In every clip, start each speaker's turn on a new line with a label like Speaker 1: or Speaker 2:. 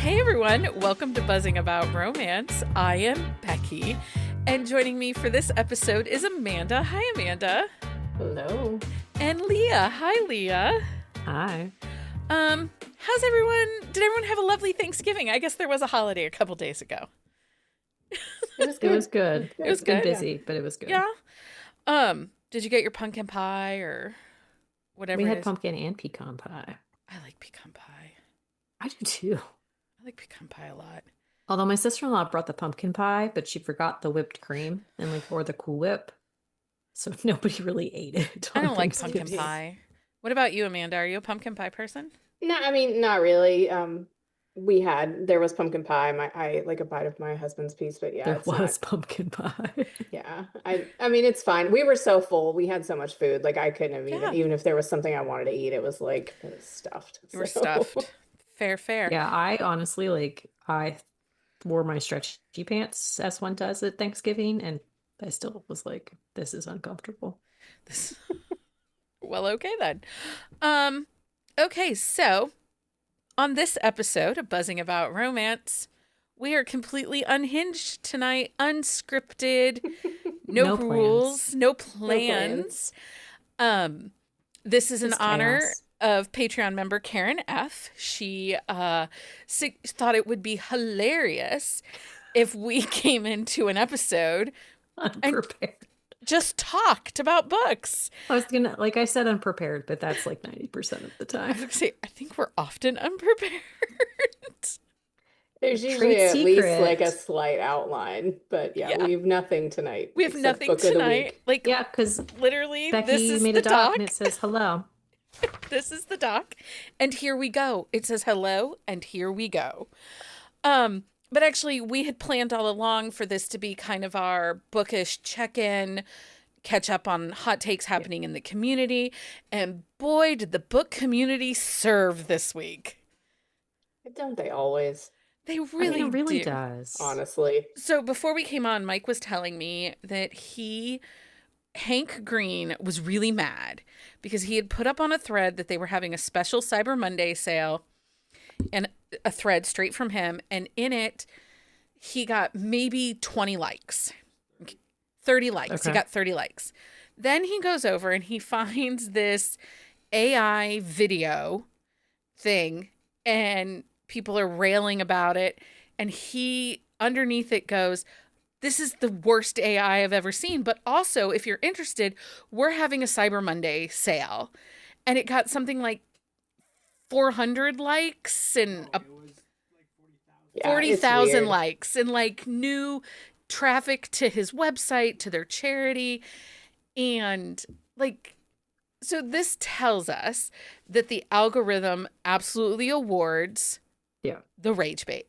Speaker 1: Hey everyone, welcome to Buzzing About Romance. I am Becky, and joining me for this episode is Amanda. Hi, Amanda.
Speaker 2: Hello.
Speaker 1: And Leah. Hi, Leah.
Speaker 2: Hi.
Speaker 1: How's everyone? Did everyone have a lovely Thanksgiving? I guess there was a holiday a couple days ago.
Speaker 2: It was good. It was good.
Speaker 1: It was
Speaker 2: It's been
Speaker 1: good.
Speaker 2: busy, but it was good.
Speaker 1: Yeah. Did you get your pumpkin pie or whatever
Speaker 2: We
Speaker 1: it
Speaker 2: had
Speaker 1: is?
Speaker 2: pumpkin and pecan pie.
Speaker 1: I like pecan pie.
Speaker 2: I do too.
Speaker 1: I like pecan pie a lot.
Speaker 2: Although my sister-in-law brought the pumpkin pie, but she forgot the whipped cream and or the Cool Whip. So nobody really ate it.
Speaker 1: I don't like
Speaker 2: Thanksgiving.
Speaker 1: pumpkin pie. What about you, Amanda? Are you a pumpkin pie person?
Speaker 3: No, I mean, not really. There was pumpkin pie. I like a bite of my husband's piece, but yeah,
Speaker 2: There
Speaker 3: it's
Speaker 2: was
Speaker 3: not.
Speaker 2: pumpkin pie.
Speaker 3: Yeah, I mean, it's fine. We were so full. We had so much food. Like I couldn't have even if there was something I wanted to eat, it was stuffed.
Speaker 1: You were stuffed. Fair.
Speaker 2: Yeah, I honestly I wore my stretchy pants as one does at Thanksgiving, and I still was like, this is uncomfortable.
Speaker 1: Well, okay then. Okay, so on this episode of Buzzing About Romance, we are completely unhinged tonight, unscripted, no rules, no plans. This is in honor of Patreon member Karen F. She thought it would be hilarious if we came into an episode
Speaker 2: unprepared.
Speaker 1: Just talked about books.
Speaker 2: I was gonna, like I said, unprepared, but that's like 90% of the time.
Speaker 1: I think we're often unprepared.
Speaker 3: There's usually at least like a slight outline, but yeah, we have nothing tonight.
Speaker 1: We have nothing tonight.
Speaker 2: Because
Speaker 1: literally,
Speaker 2: Becky
Speaker 1: this is
Speaker 2: made
Speaker 1: the
Speaker 2: a doc and it says hello.
Speaker 1: This is the doc, and here we go. It says hello, and here we go. But actually, we had planned all along for this to be kind of our bookish check-in, catch up on hot takes happening in the community. And boy, did the book community serve this week.
Speaker 3: Don't they always?
Speaker 1: They really
Speaker 2: does.
Speaker 3: Honestly.
Speaker 1: So before we came on, Mike was telling me that Hank Green was really mad because he had put up on a thread that they were having a special Cyber Monday sale, and a thread straight from him, and in it he got maybe 20 likes, 30 likes. Okay. He got 30 likes. Then he goes over and he finds this AI video thing, and people are railing about it, and he underneath it goes, "This is the worst AI I've ever seen, but also if you're interested, we're having a Cyber Monday sale." And it got something like 400 likes and 40,000 likes and like new traffic to his website, to their charity. And like, so this tells us that the algorithm absolutely awards the rage bait.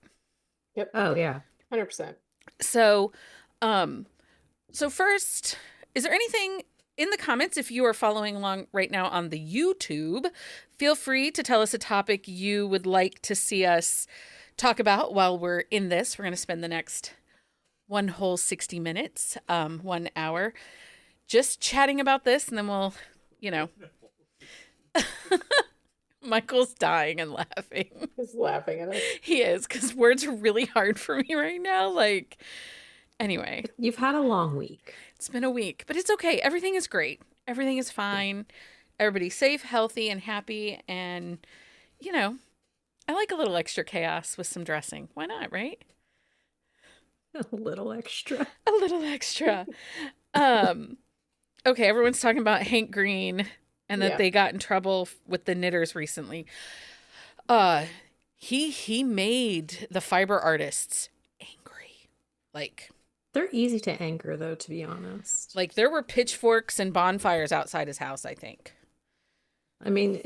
Speaker 3: Yep.
Speaker 2: Oh yeah.
Speaker 3: 100%.
Speaker 1: So, so first, is there anything in the comments, if you are following along right now on the YouTube, feel free to tell us a topic you would like to see us talk about while we're in this. We're going to spend the next one whole 60 minutes, 1 hour, just chatting about this, and then we'll, Michael's dying and laughing.
Speaker 3: He's laughing at us.
Speaker 1: He is, because words are really hard for me right now. Anyway.
Speaker 2: You've had a long week.
Speaker 1: It's been a week, but it's okay. Everything is great. Everything is fine. Everybody's safe, healthy, and happy. And, I like a little extra chaos with some dressing. Why not, right?
Speaker 2: A little extra.
Speaker 1: A little extra. Okay, everyone's talking about Hank Green and that they got in trouble with the knitters recently. He made the fiber artists angry.
Speaker 2: They're easy to anger, though, to be honest.
Speaker 1: There were pitchforks and bonfires outside his house, I think.
Speaker 2: I mean,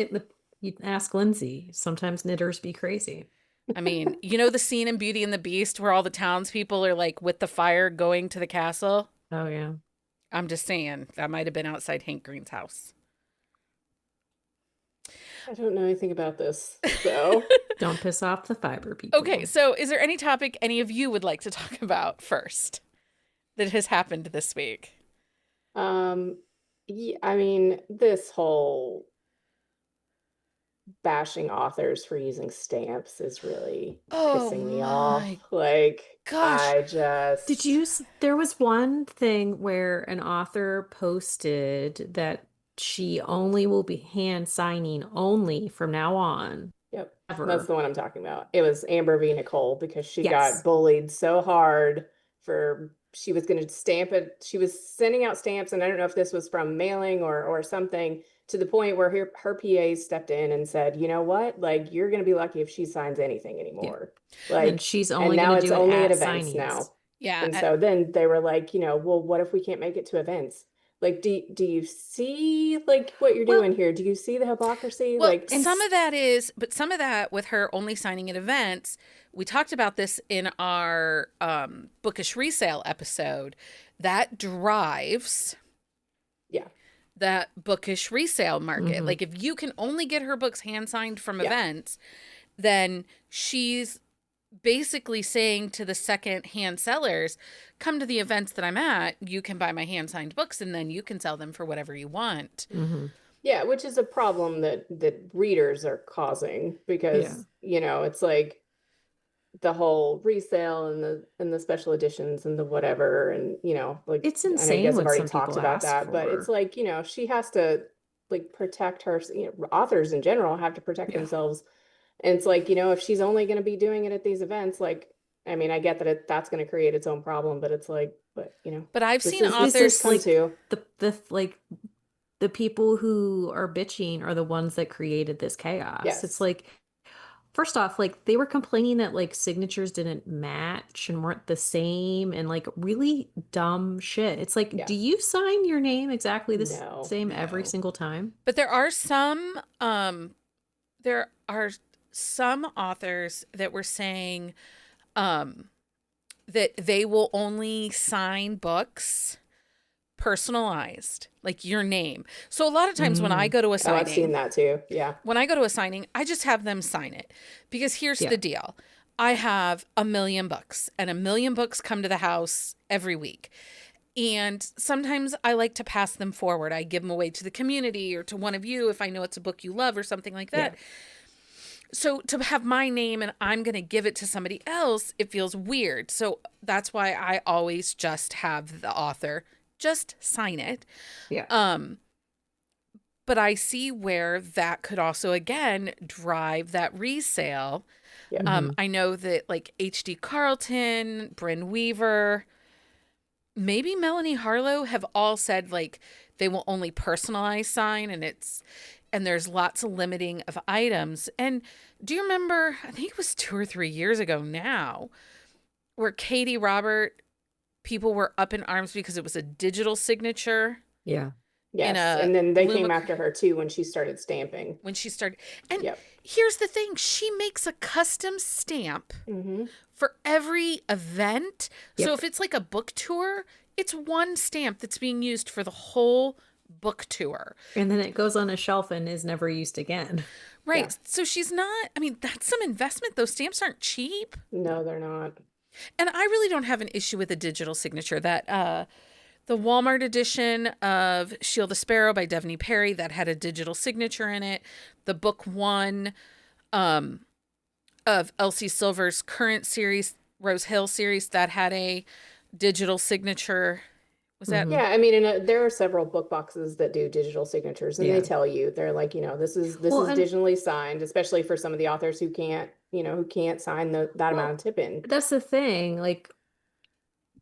Speaker 2: you ask Lindsay. Sometimes knitters be crazy.
Speaker 1: I mean, the scene in Beauty and the Beast where all the townspeople are with the fire going to the castle?
Speaker 2: Oh, yeah.
Speaker 1: I'm just saying, that might have been outside Hank Green's house.
Speaker 3: I don't know anything about this, so.
Speaker 2: Don't piss off the fiber people.
Speaker 1: Okay, so is there any topic any of you would like to talk about first that has happened this week?
Speaker 3: Yeah, I mean, this whole bashing authors for using stamps is really
Speaker 1: Oh
Speaker 3: pissing me
Speaker 1: my
Speaker 3: off. Like,
Speaker 1: gosh.
Speaker 2: Did there was one thing where an author posted that she only will be hand signing only from now on,
Speaker 3: Yep, that's
Speaker 2: ever.
Speaker 3: the one I'm talking about. It was Amber v. Nicole because she got
Speaker 2: Yes.
Speaker 3: bullied so hard for she was going to stamp it. She was sending out stamps, and I don't know if this was from mailing or something to the point where her PA stepped in and said, "You know what? Like, you're going to be lucky if she signs anything
Speaker 2: Yeah.
Speaker 3: anymore."
Speaker 2: And
Speaker 3: Like,
Speaker 2: she's
Speaker 3: and
Speaker 2: only going
Speaker 3: now
Speaker 2: to
Speaker 3: it's
Speaker 2: do it
Speaker 3: only at
Speaker 2: at
Speaker 3: events
Speaker 2: signings.
Speaker 3: now.
Speaker 1: Yeah.
Speaker 3: And so then they were like, well, what if we can't make it to events? Like, do you see like what you're
Speaker 2: Well,
Speaker 3: doing here? Do you see the hypocrisy?
Speaker 1: Well,
Speaker 3: Like,
Speaker 1: some of that is, but some of that with her only signing at events, we talked about this in our bookish resale episode, that drives
Speaker 3: yeah,
Speaker 1: that bookish resale market.
Speaker 2: mhm.
Speaker 1: Like if you can only get her books hand signed from
Speaker 3: Yeah.
Speaker 1: events, then she's basically saying to the second hand sellers, come to the events that I'm at, you can buy my hand signed books and then you can sell them for whatever you want.
Speaker 2: Mhm.
Speaker 3: yeah, which is a problem that readers are causing
Speaker 2: Yeah.
Speaker 3: because, it's like the whole resale and the special editions and the whatever and like
Speaker 2: It's
Speaker 3: I know you
Speaker 2: insane
Speaker 3: guys have
Speaker 2: what
Speaker 3: already
Speaker 2: some
Speaker 3: talked
Speaker 2: people
Speaker 3: about
Speaker 2: ask
Speaker 3: that, but it's
Speaker 2: for.
Speaker 3: like, she has to like protect her, authors in general have to protect
Speaker 2: Yeah.
Speaker 3: themselves. And it's like, if she's only going to be doing it at these events, like, I mean, I get that that's going to create its own problem, but it's like,
Speaker 1: But I've
Speaker 3: this
Speaker 1: seen
Speaker 3: is what
Speaker 2: This
Speaker 3: it's
Speaker 1: authors
Speaker 2: is
Speaker 3: come
Speaker 2: like
Speaker 3: to.
Speaker 2: the people who are bitching are the ones that created this chaos. It's
Speaker 3: Yes.
Speaker 2: like, first off, like they were complaining that like signatures didn't match and weren't the same and like really dumb shit. It's like,
Speaker 3: Yeah.
Speaker 2: do you sign your name exactly the
Speaker 3: No.
Speaker 2: same every
Speaker 1: No.
Speaker 2: single time?
Speaker 1: But there are some authors that were saying that they will only sign books personalized, like your name. So a lot of times when I go to a
Speaker 3: Oh, I've seen
Speaker 1: signing,
Speaker 3: that too. Yeah.
Speaker 1: when I go to a signing, I just have them sign it. Because here's
Speaker 2: Yeah.
Speaker 1: the deal. I have 1,000,000 books, and 1,000,000 books come to the house every week. And sometimes I like to pass them forward. I give them away to the community or to one of you if I know it's a book you love or something like that.
Speaker 2: Yeah.
Speaker 1: So to have my name and I'm going to give it to somebody else, it feels weird. So that's why I always just have the author just sign it.
Speaker 2: Yeah.
Speaker 1: But I see where that could also again drive that resale.
Speaker 3: Yeah.
Speaker 2: Mhm.
Speaker 1: I know that like H.D. Carlton, Bryn Weaver, maybe Melanie Harlow have all said like they will only personalize sign and there's lots of limiting of items. And do you remember, I think it was 2 or 3 years ago now, where Katie Robert, people were up in arms because it was a digital signature
Speaker 2: Yeah.
Speaker 3: Yes.
Speaker 1: a
Speaker 3: And then they came
Speaker 1: Luma-
Speaker 3: after her too when she started stamping.
Speaker 1: when she started. And
Speaker 3: Yep.
Speaker 1: here's the thing, she makes a custom stamp
Speaker 3: Mm-hmm.
Speaker 1: for every event. So
Speaker 2: Yep.
Speaker 1: if it's like a book tour, it's one stamp that's being used for the whole book tour.
Speaker 2: And then it goes on a shelf and is never used again.
Speaker 1: Right.
Speaker 3: Yeah.
Speaker 1: So she's not, I mean, that's some investment. Those stamps aren't cheap.
Speaker 3: No, they're not.
Speaker 1: And I really don't have an issue with a digital signature. That the Walmart edition of Shield the Sparrow by Devney Perry that had a digital signature in it. The book one of Elsie Silver's current series, Rose Hill series, that had a digital signature. Was that?
Speaker 2: Mhm.
Speaker 3: Yeah, I mean, and there are several book boxes that do digital signatures, and
Speaker 2: Yeah.
Speaker 3: they tell you they're like, this is
Speaker 2: Well, and
Speaker 3: digitally signed, especially for some of the authors who can't, who can't sign that
Speaker 2: well,
Speaker 3: amount of tip in.
Speaker 2: that's the thing.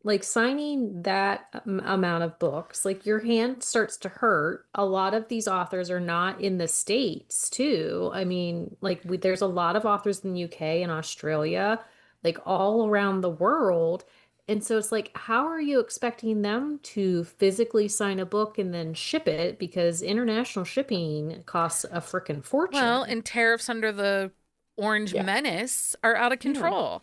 Speaker 2: Like signing that amount of books, like your hand starts to hurt. A lot of these authors are not in the States too. I mean, like there's a lot of authors in the UK and Australia, like all around the world. And so it's like, how are you expecting them to physically sign a book and then ship it? Because international shipping costs a freaking fortune.
Speaker 1: Well, and tariffs under the Orange
Speaker 3: Yeah.
Speaker 1: Menace are out of control.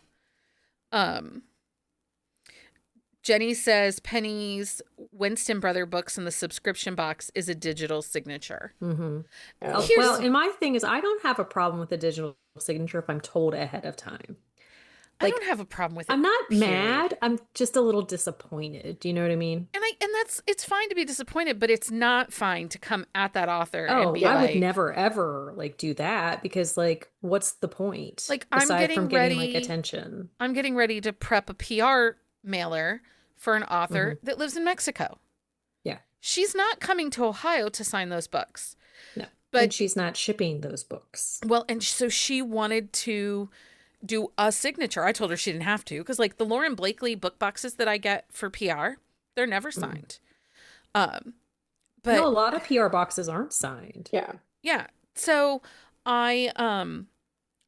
Speaker 1: Jenny says Penny's Winston Brother books in the subscription box is a digital signature.
Speaker 2: Mm-hmm.
Speaker 3: Oh,
Speaker 2: Well, and my thing is, I don't have a problem with a digital signature if I'm told ahead of time.
Speaker 1: I
Speaker 2: Like,
Speaker 1: don't have a problem with it,
Speaker 2: I'm not
Speaker 1: period.
Speaker 2: mad. I'm just a little disappointed. Do you know what I mean?
Speaker 1: And that's it's fine to be disappointed, but it's not fine to come at that author and
Speaker 2: Oh,
Speaker 1: be
Speaker 2: I would
Speaker 3: Yeah.
Speaker 1: like,
Speaker 2: never ever like do that because like what's the point
Speaker 1: like
Speaker 2: aside from getting like attention?
Speaker 1: I'm getting ready to prep a PR mailer for an
Speaker 2: Hmm.
Speaker 1: author that lives in Mexico.
Speaker 2: Yeah.
Speaker 1: She's not coming to Ohio to sign those books.
Speaker 2: No. And
Speaker 1: But
Speaker 2: she's not shipping those books.
Speaker 1: well, and so she wanted to do a signature. I told her she didn't have to because like the Lauren Blakely book boxes that I get for PR, they're never
Speaker 2: Mm.
Speaker 1: signed. Um,
Speaker 2: No, a
Speaker 1: but
Speaker 2: lot of PR boxes aren't signed.
Speaker 3: Yeah.
Speaker 1: yeah. So I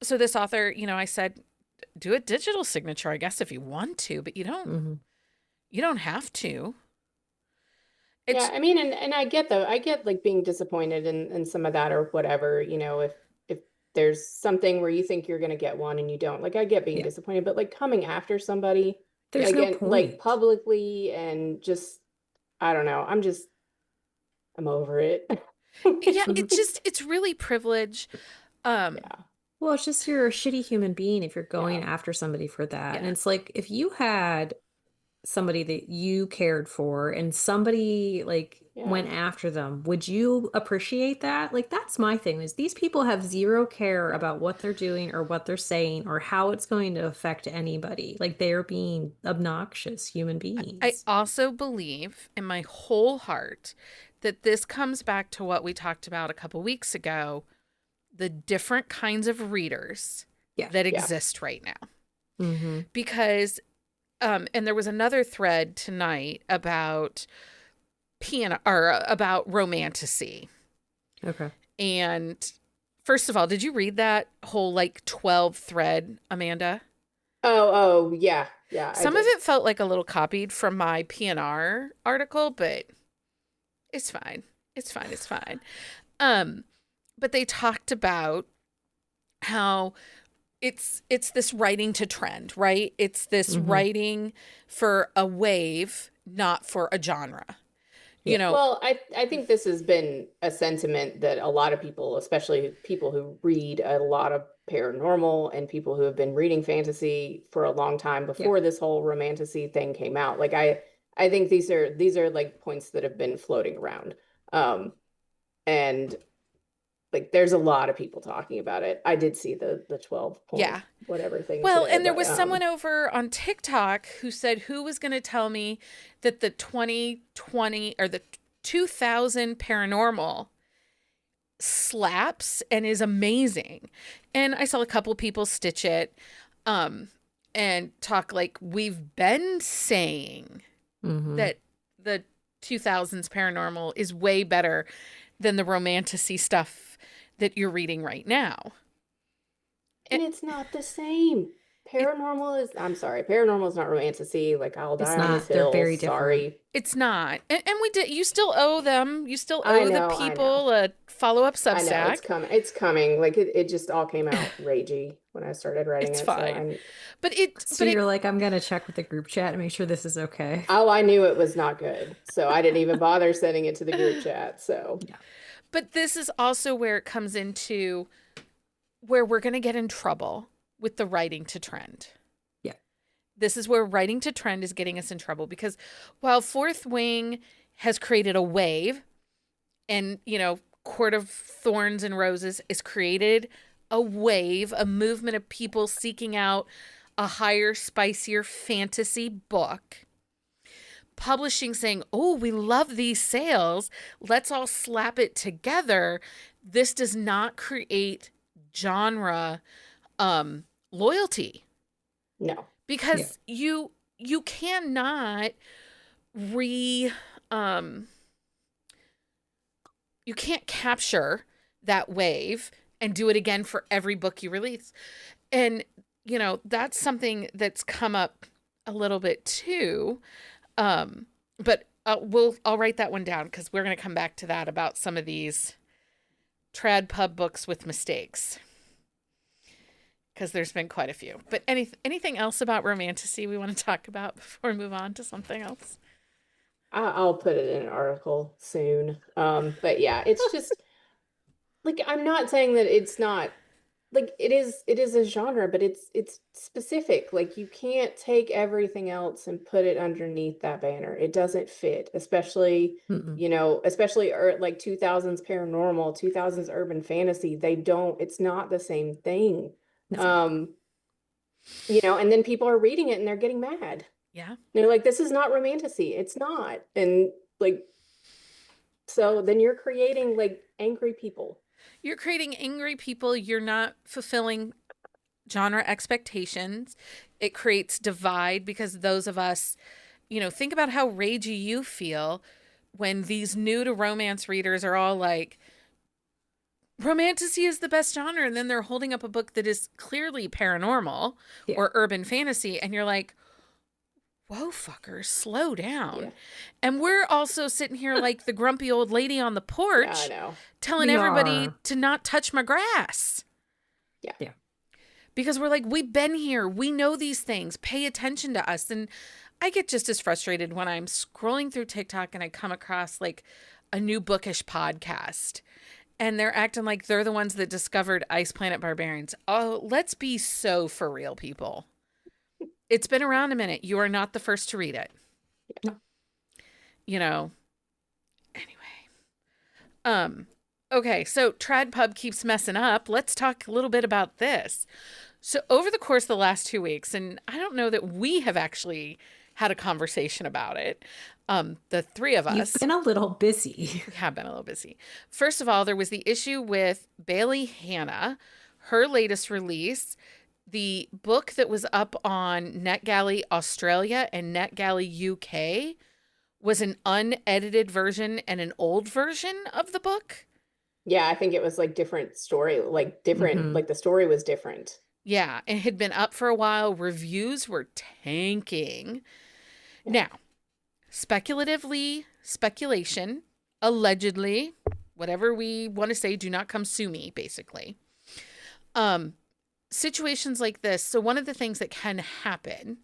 Speaker 1: so this author, I said do a digital signature, I guess if you want to, but
Speaker 2: Hmm.
Speaker 1: you don't have to.
Speaker 3: Yeah,
Speaker 1: It's
Speaker 3: I mean, and I get like being disappointed in some of that or whatever, if there's something where you think you're gonna get one and you don't, like I get being
Speaker 2: Yeah.
Speaker 3: disappointed, but like coming after somebody
Speaker 2: There's
Speaker 3: like
Speaker 2: no
Speaker 3: and like
Speaker 2: point.
Speaker 3: publicly and just I don't know, I'm over it.
Speaker 1: yeah,
Speaker 2: Mhm.
Speaker 1: it's really privilege. Um
Speaker 3: Yeah,
Speaker 2: Well, it's just you're a shitty human being if you're going
Speaker 3: yeah,
Speaker 2: after somebody for that. And
Speaker 1: yeah.
Speaker 2: it's like if you had somebody that you cared for and somebody like
Speaker 3: yeah.
Speaker 2: went after them, would you appreciate that? Like that's my thing is these people have zero care about what they're doing or what they're saying or how it's going to affect anybody. Like they're being obnoxious human
Speaker 1: I
Speaker 2: beings.
Speaker 1: also believe in my whole heart that this comes back to what we talked about a couple weeks ago, the different kinds of readers
Speaker 2: Yeah.
Speaker 1: that
Speaker 3: Yeah.
Speaker 1: exist right now.
Speaker 2: Mm-hmm.
Speaker 1: Because and there was another thread tonight about piano or about romantasy.
Speaker 2: Okay.
Speaker 1: And first of all, did you read that whole like 12 thread, Amanda?
Speaker 3: Oh, yeah, yeah, I
Speaker 1: Some of
Speaker 3: did.
Speaker 1: it felt like a little copied from my PNR article, but it's fine. It's fine. It's fine. Um, but they talked about how it's this writing to trend, right? It's this
Speaker 2: Mm-hmm.
Speaker 1: writing for a wave, not for a genre. You
Speaker 2: Yeah.
Speaker 1: know,
Speaker 3: Well, I think this has been a sentiment that a lot of people, especially people who read a lot of paranormal and people who have been reading fantasy for a long time
Speaker 2: Yeah.
Speaker 3: before this whole romantasy thing came out. Like I think these are like points that have been floating around. And like there's a lot of people talking about it. I did see the 12 point
Speaker 1: yeah.
Speaker 3: whatever thing
Speaker 1: Well,
Speaker 3: today,
Speaker 1: and there
Speaker 3: but
Speaker 1: was someone over on TikTok who said who was going to tell me that the 2020 or the 2000 paranormal slaps and is amazing. And I saw a couple people stitch it um and talk like we've been saying
Speaker 2: Mm-hmm.
Speaker 1: that the 2000s paranormal is way better than the romantasy stuff that you're reading right now.
Speaker 3: and
Speaker 1: It,
Speaker 3: it's not the same.
Speaker 1: it
Speaker 3: I'm sorry, paranormal is not romantasy. Like I'll
Speaker 2: It's
Speaker 3: die on this
Speaker 2: not. They're
Speaker 3: hill.
Speaker 2: very different.
Speaker 3: Sorry.
Speaker 1: it's not. And we did you still owe them. You still
Speaker 3: I
Speaker 1: owe the
Speaker 3: know, I know.
Speaker 1: people a follow-up
Speaker 3: I know it's
Speaker 1: Substack.
Speaker 3: coming. It's coming. Like it just all came out ragey when I started writing
Speaker 1: It's
Speaker 3: it. So
Speaker 1: fine.
Speaker 3: I
Speaker 2: So
Speaker 1: But it
Speaker 2: you're like, I'm gonna check with the group chat and make sure this is okay.
Speaker 3: oh, I knew it was not good. So I didn't even bother sending it to the group chat. So
Speaker 2: Yeah.
Speaker 1: but this is also where it comes into where we're going to get in trouble with the writing to trend.
Speaker 2: Yeah.
Speaker 1: This is where writing to trend is getting us in trouble because while Fourth Wing has created a wave and, Court of Thorns and Roses has created a wave, a movement of people seeking out a higher, spicier fantasy book. Publishing saying, oh, we love these sales. Let's all slap it together. This does not create genre loyalty
Speaker 3: no.
Speaker 2: Yeah.
Speaker 1: because you cannot re um you can't capture that wave and do it again for every book you release. And that's something that's come up a little bit too. But I'll write that one down because we're going to come back to that about some of these trad pub books with mistakes because there's been quite a few. But anything else about romantasy we want to talk about before we move on to something else?
Speaker 3: I'll put it in an article soon. But yeah, it's just like I'm not saying that it's not like it is a genre, but it's specific. Like you can't take everything else and put it underneath that banner. It doesn't fit, especially,
Speaker 2: Mm-mm.
Speaker 3: especially like 2000s paranormal, 2000s urban fantasy. It's not the same thing.
Speaker 2: No.
Speaker 3: Um, and then people are reading it and they're getting mad.
Speaker 1: Yeah.
Speaker 3: They're like, this is not romantasy. It's not. And like, so then you're creating like angry people.
Speaker 1: You're creating angry people. You're not fulfilling genre expectations. It creates divide because those of us, think about how ragey you feel when these new to romance readers are all like, romantasy is the best genre. And then they're holding up a book that is clearly paranormal
Speaker 2: Yeah.
Speaker 1: or urban fantasy. And you're like, whoa, fuckers, slow down.
Speaker 3: Yeah.
Speaker 1: And we're also sitting here like the grumpy old lady on the porch
Speaker 3: Yeah, I know.
Speaker 1: telling
Speaker 2: We
Speaker 1: everybody
Speaker 2: are.
Speaker 1: to not touch my grass.
Speaker 3: Yeah.
Speaker 2: Yeah.
Speaker 1: Because we're like, we've been here. We know these things. Pay attention to us. And I get just as frustrated when I'm scrolling through TikTok and I come across like a new bookish podcast. And they're acting like they're the ones that discovered Ice Planet Barbarians. Oh, let's be so for real, people. It's been around a minute. You are not the first to read it.
Speaker 2: No.
Speaker 1: Anyway. Okay, so Trad Pub keeps messing up. Let's talk a little bit about this. So over the course of the last 2 weeks, and I don't know that we have actually had a conversation about it, the three of us
Speaker 2: You've been a little busy.
Speaker 1: have been a little busy. First of all, there was the issue with Bailey Hannah, her latest release. The book that was up on NetGalley Australia and NetGalley UK was an unedited version and an old version of the book.
Speaker 3: Yeah, I think it was like different story, like different, like the story was different.
Speaker 1: Yeah, it had been up for a while. Reviews were tanking. Now, speculation, allegedly, whatever we want to say, do not come sue me, basically. Situations like this. So one of the things that can happen,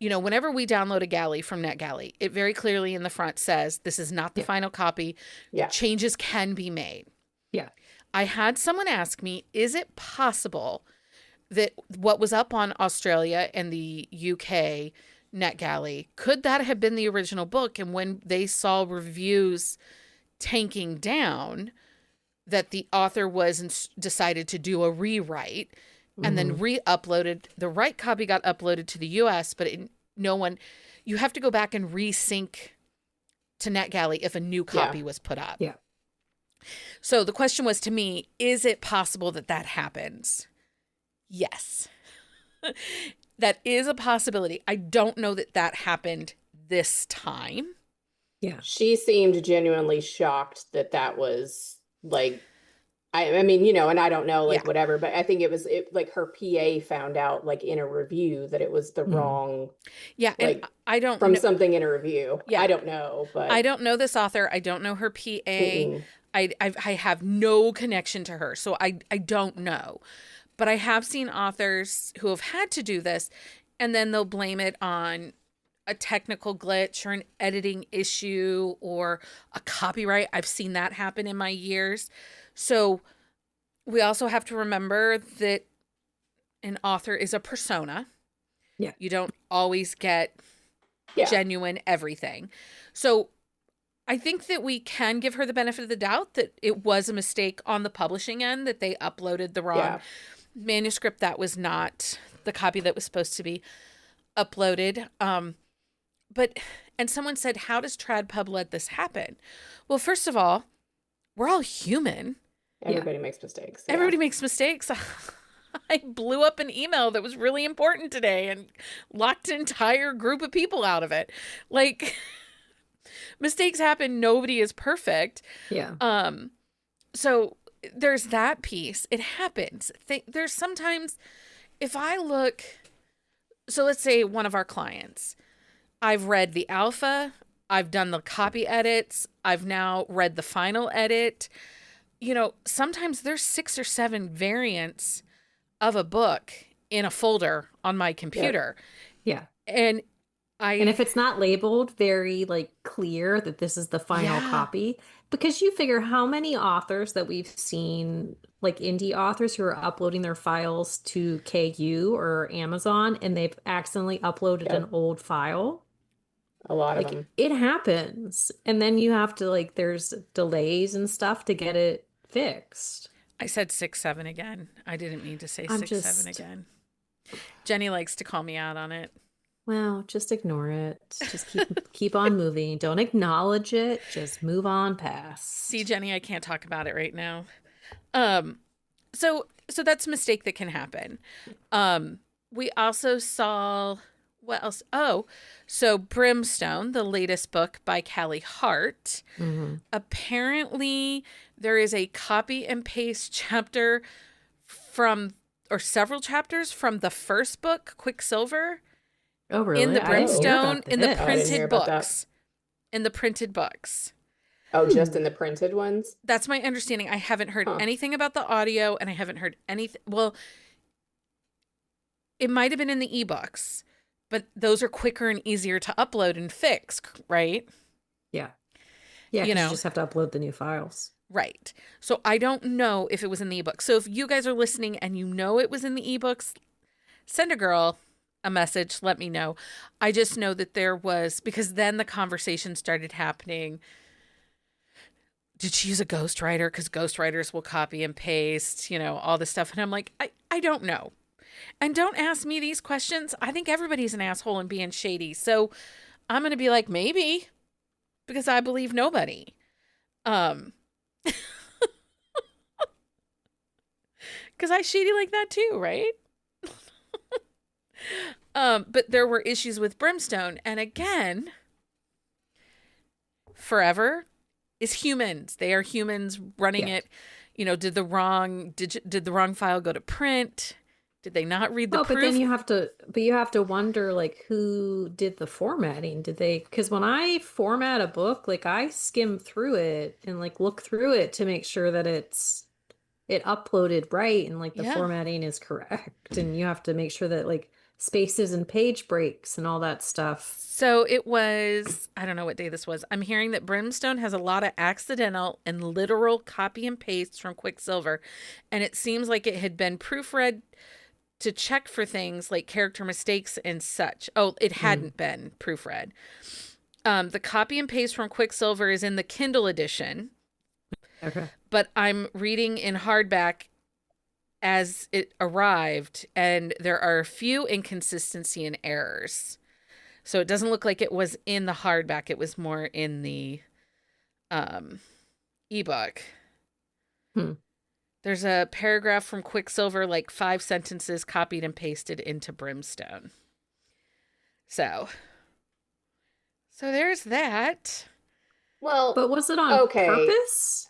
Speaker 1: whenever we download a galley from NetGalley, it very clearly in the front says this is not the final copy.
Speaker 3: Yeah.
Speaker 1: Changes can be made.
Speaker 2: Yeah.
Speaker 1: I had someone ask me, is it possible that what was up on Australia and the UK NetGalley, could that have been the original book? And when they saw reviews tanking down, that the author decided to do a rewrite and then re-uploaded. The right copy got uploaded to the US, but you have to go back and resync to NetGalley if a new copy was put up.
Speaker 2: Yeah.
Speaker 1: So the question was to me, is it possible that happens? Yes. That is a possibility. I don't know that happened this time.
Speaker 2: Yeah.
Speaker 3: She seemed genuinely shocked that was like, I mean, and I don't know, like whatever, but I think it was like her PA found out like in a review that it was the wrong.
Speaker 1: Yeah.
Speaker 3: Like,
Speaker 1: and I don't
Speaker 3: from
Speaker 1: know,
Speaker 3: something in a review.
Speaker 1: Yeah.
Speaker 3: I don't know, but
Speaker 1: I don't know this author. I don't know her PA. I have no connection to her, so I don't know. But I have seen authors who have had to do this, and then they'll blame it on a technical glitch or an editing issue or a copyright. I've seen that happen in my years. So we also have to remember that an author is a persona.
Speaker 2: Yeah.
Speaker 1: You don't always get genuine everything. So I think that we can give her the benefit of the doubt that it was a mistake on the publishing end, that they uploaded the wrong manuscript. That was not the copy that was supposed to be uploaded. And someone said, how does TradPub let this happen? Well, first of all, we're all human.
Speaker 3: Everybody makes mistakes.
Speaker 1: Everybody makes mistakes. I blew up an email that was really important today and locked an entire group of people out of it. Like, mistakes happen. Nobody is perfect.
Speaker 2: Yeah.
Speaker 1: So there's that piece. It happens. There's sometimes, if I look, so let's say one of our clients, I've read the alpha, I've done the copy edits, I've now read the final edit. Sometimes there's 6 or 7 variants of a book in a folder on my computer.
Speaker 2: Yeah.
Speaker 1: And
Speaker 2: And
Speaker 1: I
Speaker 2: if it's not labeled very like clear that this is the final
Speaker 1: yeah.
Speaker 2: copy, because you figure how many authors that we've seen, like indie authors who are uploading their files to KU or Amazon and they've accidentally uploaded an
Speaker 3: Yep,
Speaker 2: old file.
Speaker 3: a lot of
Speaker 2: Like
Speaker 3: them.
Speaker 2: it happens. And then you have to like there's delays and stuff to get it fixed.
Speaker 1: I said 6-7 again. I didn't mean to say
Speaker 2: I'm
Speaker 1: 6-7
Speaker 2: just,
Speaker 1: again. Jenny likes to call me out on it.
Speaker 2: well, just ignore it. Just keep on moving. Don't acknowledge it. Just move on
Speaker 1: See,
Speaker 2: past.
Speaker 1: Jenny, I can't talk about it right now. Um, so that's a mistake that can happen. We also saw what else? Oh, so Brimstone, the latest book by Callie Hart.
Speaker 2: Hmm.
Speaker 1: Apparently, there is a copy and paste chapter from, or several chapters from the first book, Quicksilver,
Speaker 2: Oh,
Speaker 1: in
Speaker 2: really?
Speaker 1: the
Speaker 2: I didn't hear
Speaker 3: Oh,
Speaker 1: Brimstone,
Speaker 2: about
Speaker 1: in the
Speaker 3: oh, I didn't hear
Speaker 1: printed
Speaker 3: about that.
Speaker 1: books. In the printed books.
Speaker 3: Oh, just
Speaker 2: Hmm.
Speaker 3: in the printed ones?
Speaker 1: That's my understanding. I haven't heard
Speaker 3: Huh.
Speaker 1: anything about the audio and I haven't heard anything. Well, it might have been in the ebooks, but those are quicker and easier to upload and fix, right?
Speaker 2: Yeah. Yeah,
Speaker 1: You
Speaker 2: because you
Speaker 1: know,
Speaker 2: just have to upload the new files.
Speaker 1: right. So I don't know if it was in the ebook. So if you guys are listening and you know it was in the ebooks, send a girl a message, let me know. I just know that there was, because then the conversation started happening. Did she use a ghostwriter? Because ghostwriters will copy and paste, all this stuff. And I'm like, I don't know. And don't ask me these questions. I think everybody's an asshole and being shady. So I'm going to be like, maybe, because I believe nobody. Um, because I shady like that too, right? But there were issues with Brimstone. And again, forever is humans. They are humans running
Speaker 2: Yeah.
Speaker 1: it. Did the wrong file go to print? Did they not read the
Speaker 2: Oh, but then
Speaker 1: proof?
Speaker 2: you have to wonder like who did the formatting? Did they, because when I format a book, like I skim through it and like look through it to make sure that it uploaded right and like the
Speaker 1: Yeah.
Speaker 2: formatting is correct. And you have to make sure that like spaces and page breaks and all that stuff.
Speaker 1: So it was, I don't know what day this was. I'm hearing that Brimstone has a lot of accidental and literal copy and pastes from Quicksilver. And it seems like it had been proofread to check for things like character mistakes and such. Oh, it
Speaker 2: Mm,
Speaker 1: hadn't been proofread. The copy and paste from Quicksilver is in the Kindle edition,
Speaker 2: okay.
Speaker 1: but I'm reading in hardback as it arrived, and there are a few inconsistency and errors. So it doesn't look like it was in the hardback. It was more in the um, ebook.
Speaker 2: Hmm.
Speaker 1: There's a paragraph from Quicksilver, like 5 sentences copied and pasted into Brimstone. So, so there's that.
Speaker 3: Well,
Speaker 2: But was it on
Speaker 3: okay.
Speaker 2: purpose?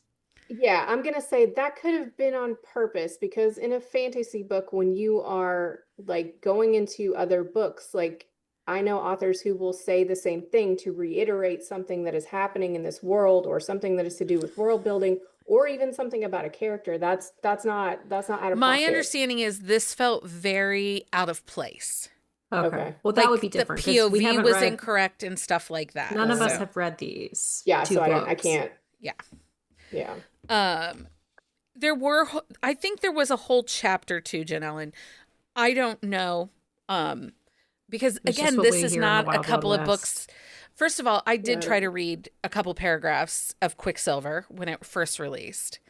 Speaker 3: Yeah, I'm gonna say that could have been on purpose because in a fantasy book, when you are like going into other books, like I know authors who will say the same thing to reiterate something that is happening in this world or something that is to do with world building or even something about a character. That's not out of
Speaker 1: My
Speaker 3: pocket.
Speaker 1: understanding is this felt very out of place.
Speaker 2: Okay.
Speaker 3: Okay.
Speaker 2: Well, that would be
Speaker 1: Like the
Speaker 2: different because we
Speaker 1: POV
Speaker 2: haven't
Speaker 1: was
Speaker 2: read,
Speaker 1: incorrect and stuff like that.
Speaker 2: none of us
Speaker 3: Okay.
Speaker 1: So,
Speaker 2: have read these
Speaker 3: Yeah,
Speaker 2: two
Speaker 3: so I
Speaker 2: books.
Speaker 3: can't.
Speaker 1: yeah.
Speaker 3: Yeah.
Speaker 1: Um I think there was a whole chapter too, Jen Ellen. I don't know. Um because
Speaker 2: It's just
Speaker 1: again,
Speaker 2: what
Speaker 1: this
Speaker 2: we
Speaker 1: is
Speaker 2: hear in the
Speaker 1: not a
Speaker 2: Wild Wild
Speaker 1: couple of
Speaker 2: West.
Speaker 1: books. First of all, I did
Speaker 3: Yeah.
Speaker 1: try to read a couple paragraphs of Quicksilver when it first released.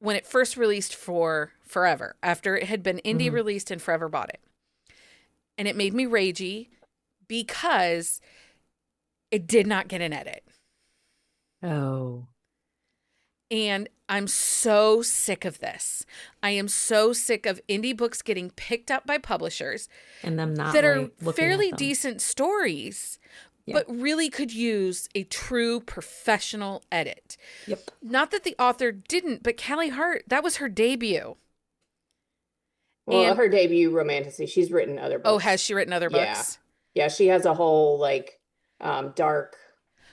Speaker 1: When it first released for Forever, after it had been indie
Speaker 2: Hmm.
Speaker 1: released and Forever bought it. And it made me ragey because it did not get an edit.
Speaker 2: Oh.
Speaker 1: And I'm so sick of this. I am so sick of indie books getting picked up by publishers
Speaker 2: And them not
Speaker 1: that are
Speaker 2: like looking at
Speaker 1: fairly
Speaker 2: them.
Speaker 1: decent stories,
Speaker 2: Yeah.
Speaker 1: but really could use a true professional edit.
Speaker 2: Yep.
Speaker 1: Not that the author didn't, but Callie Hart, that was her debut.
Speaker 3: Well,
Speaker 1: And
Speaker 3: her debut romantasy, she's written other
Speaker 1: oh, has
Speaker 3: books.
Speaker 1: she written other
Speaker 3: Yeah.
Speaker 1: books?
Speaker 3: Yeah, she has a whole like dark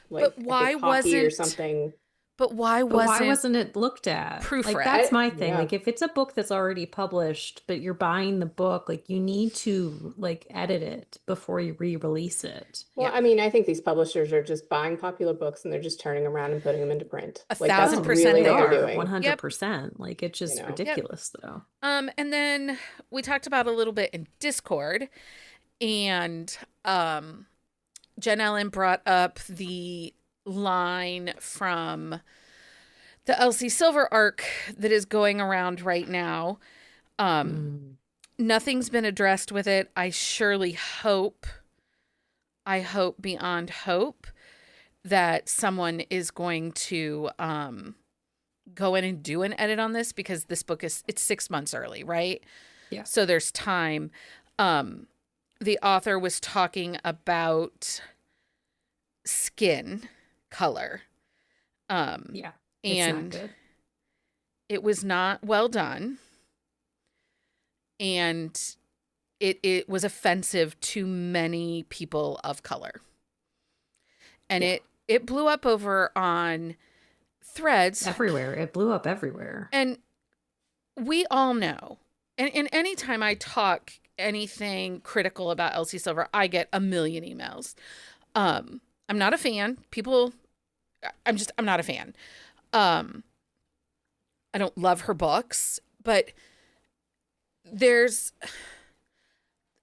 Speaker 1: But
Speaker 3: like I
Speaker 1: why
Speaker 3: think hockey or
Speaker 1: wasn't
Speaker 3: something.
Speaker 1: But why
Speaker 2: But why
Speaker 1: wasn't
Speaker 2: wasn't it looked at? Like,
Speaker 1: proofread?
Speaker 2: that's my thing.
Speaker 3: Yeah.
Speaker 2: Like, if it's a book that's already published, but you're buying the book, like, you need to, like, edit it before you re-release it.
Speaker 3: Well,
Speaker 1: Yeah.
Speaker 3: I mean, I think these publishers are just buying popular books and they're just turning them around and putting them into print. Like, that's
Speaker 1: 1,000%
Speaker 3: really
Speaker 1: they
Speaker 3: what they're
Speaker 1: are.
Speaker 3: doing.
Speaker 2: 100%. Like, it's just
Speaker 3: know.
Speaker 2: ridiculous, though.
Speaker 1: And then we talked about a little bit in Discord, and Jen Ellen brought up the line from the Elsie Silver arc that is going around right now. Nothing's been addressed with it. I hope beyond hope that someone is going to go in and do an edit on this, because this book it's 6 months early, right?
Speaker 2: Yeah.
Speaker 1: So there's time. The author was talking about skin color.
Speaker 2: Yeah. It's
Speaker 1: And
Speaker 2: not good.
Speaker 1: it was not well done. And it was offensive to many people of color. And it blew up over on threads.
Speaker 2: Everywhere. It blew up everywhere.
Speaker 1: And we all know, and anytime I talk anything critical about Elsie Silver, I get a million emails. I'm not a fan. I'm not a fan. I don't love her books, but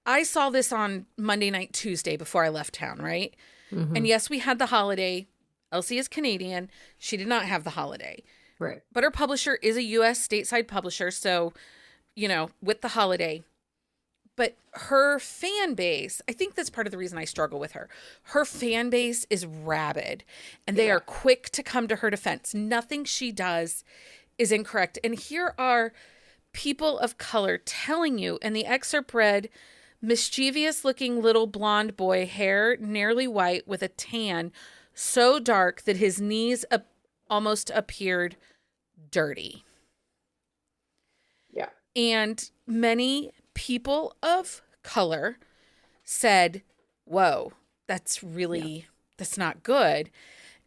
Speaker 1: I saw this on Monday night, Tuesday before I left town, right?
Speaker 2: Mhm.
Speaker 1: And yes, we had the holiday. Elsie is Canadian. She did not have the holiday.
Speaker 2: Right.
Speaker 1: But her publisher is a U.S. stateside publisher, so, with the holiday. But her fan base, I think that's part of the reason I struggle with her. Her fan base is rabid, and they are quick to come to her defense. Nothing she does is incorrect. And here are people of color telling you, and the excerpt read, mischievous-looking little blonde boy, hair nearly white with a tan so dark that his knees almost appeared dirty.
Speaker 3: Yeah.
Speaker 1: And many people of color said, whoa, that's not good.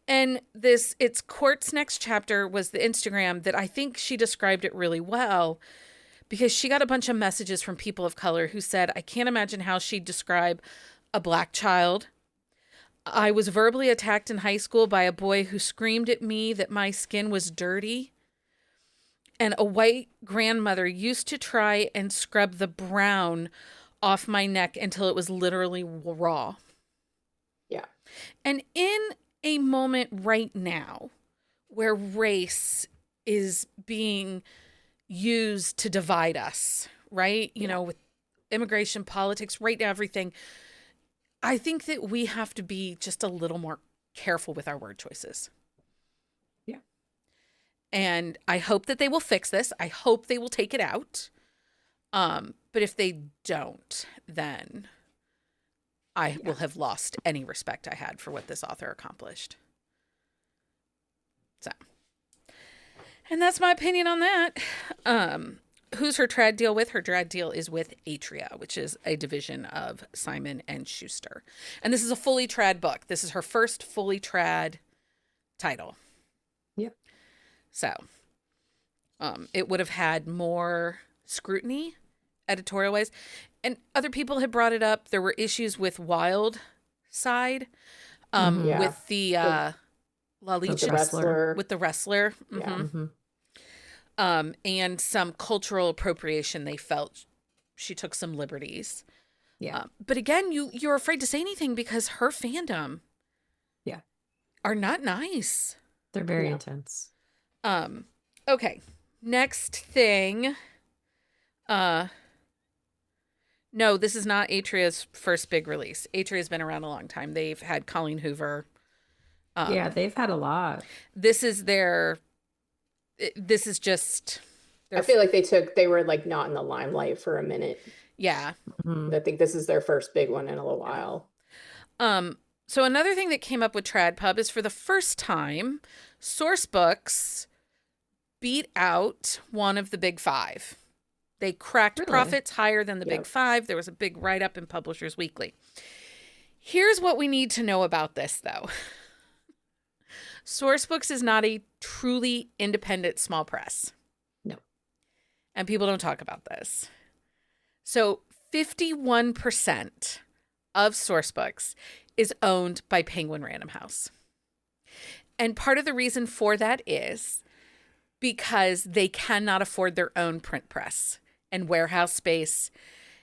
Speaker 1: And it's Court's next chapter was the Instagram that I think she described it really well, because she got a bunch of messages from people of color who said, I can't imagine how she'd describe a black child. I was verbally attacked in high school by a boy who screamed at me that my skin was dirty. And a white grandmother used to try and scrub the brown off my neck until it was literally raw.
Speaker 3: Yeah.
Speaker 1: And in a moment right now where race is being used to divide us, right? With immigration, politics, right now, everything. I think that we have to be just a little more careful with our word choices.
Speaker 2: Yeah.
Speaker 1: And I hope that they will fix this. I hope they will take it out. But if they don't, then I will have lost any respect I had for what this author accomplished. So, and that's my opinion on that. Who's her trad deal with? Her trad deal is with Atria, which is a division of Simon & Schuster. And this is a fully trad book. This is her first fully trad title.
Speaker 2: Yep.
Speaker 1: So, it would have had more scrutiny editorial-wise. And other people had brought it up. There were issues with Wild Side, with the Lalicia
Speaker 3: wrestler.
Speaker 1: with the wrestler.
Speaker 3: Yeah.
Speaker 2: Mm-hmm.
Speaker 1: And some cultural appropriation. They felt she took some liberties.
Speaker 2: Yeah.
Speaker 1: But again, you're afraid to say anything because her fandom are not nice.
Speaker 2: They're very intense.
Speaker 1: Okay. Next thing. No, this is not Atria's first big release. Atria's been around a long time. They've had Colleen Hoover.
Speaker 2: They've had a lot.
Speaker 1: This is just.
Speaker 3: I feel like they were like not in the limelight for a minute.
Speaker 1: Yeah.
Speaker 2: Mm-hmm.
Speaker 3: I think this is their first big one in a little while.
Speaker 1: So another thing that came up with TradPub is for the first time, Sourcebooks beat out one of the big five. They cracked profits higher than the big five. There was a big write-up in Publishers Weekly. Here's what we need to know about this, though. Sourcebooks is not a truly independent small press.
Speaker 2: No.
Speaker 1: And people don't talk about this. So 51% of Sourcebooks is owned by Penguin Random House. And part of the reason for that is because they cannot afford their own print press and warehouse space.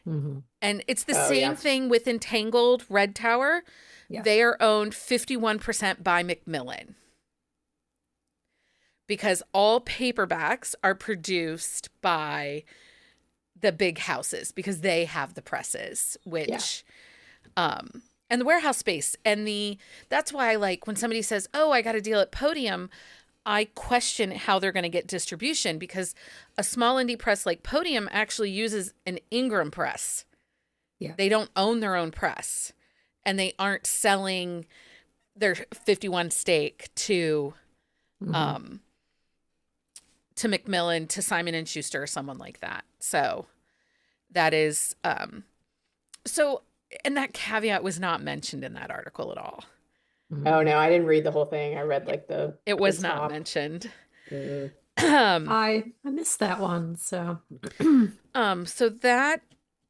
Speaker 2: Mm-hmm.
Speaker 1: And it's the same thing with Entangled Red Tower.
Speaker 2: Yeah.
Speaker 1: They are owned 51% by Macmillan. Because all paperbacks are produced by the big houses because they have the presses, which and the warehouse space and that's why like when somebody says, "Oh, I got a deal at Podium," I question how they're going to get distribution because a small indie press like Podium actually uses an Ingram press.
Speaker 2: Yeah.
Speaker 1: They don't own their own press and they aren't selling their 51 stake to Macmillan, to Simon and Schuster or someone like that. So that is and that caveat was not mentioned in that article at all.
Speaker 3: Oh no, I didn't read the whole thing. I read like
Speaker 1: it was not mentioned.
Speaker 2: I missed that one. So
Speaker 1: so that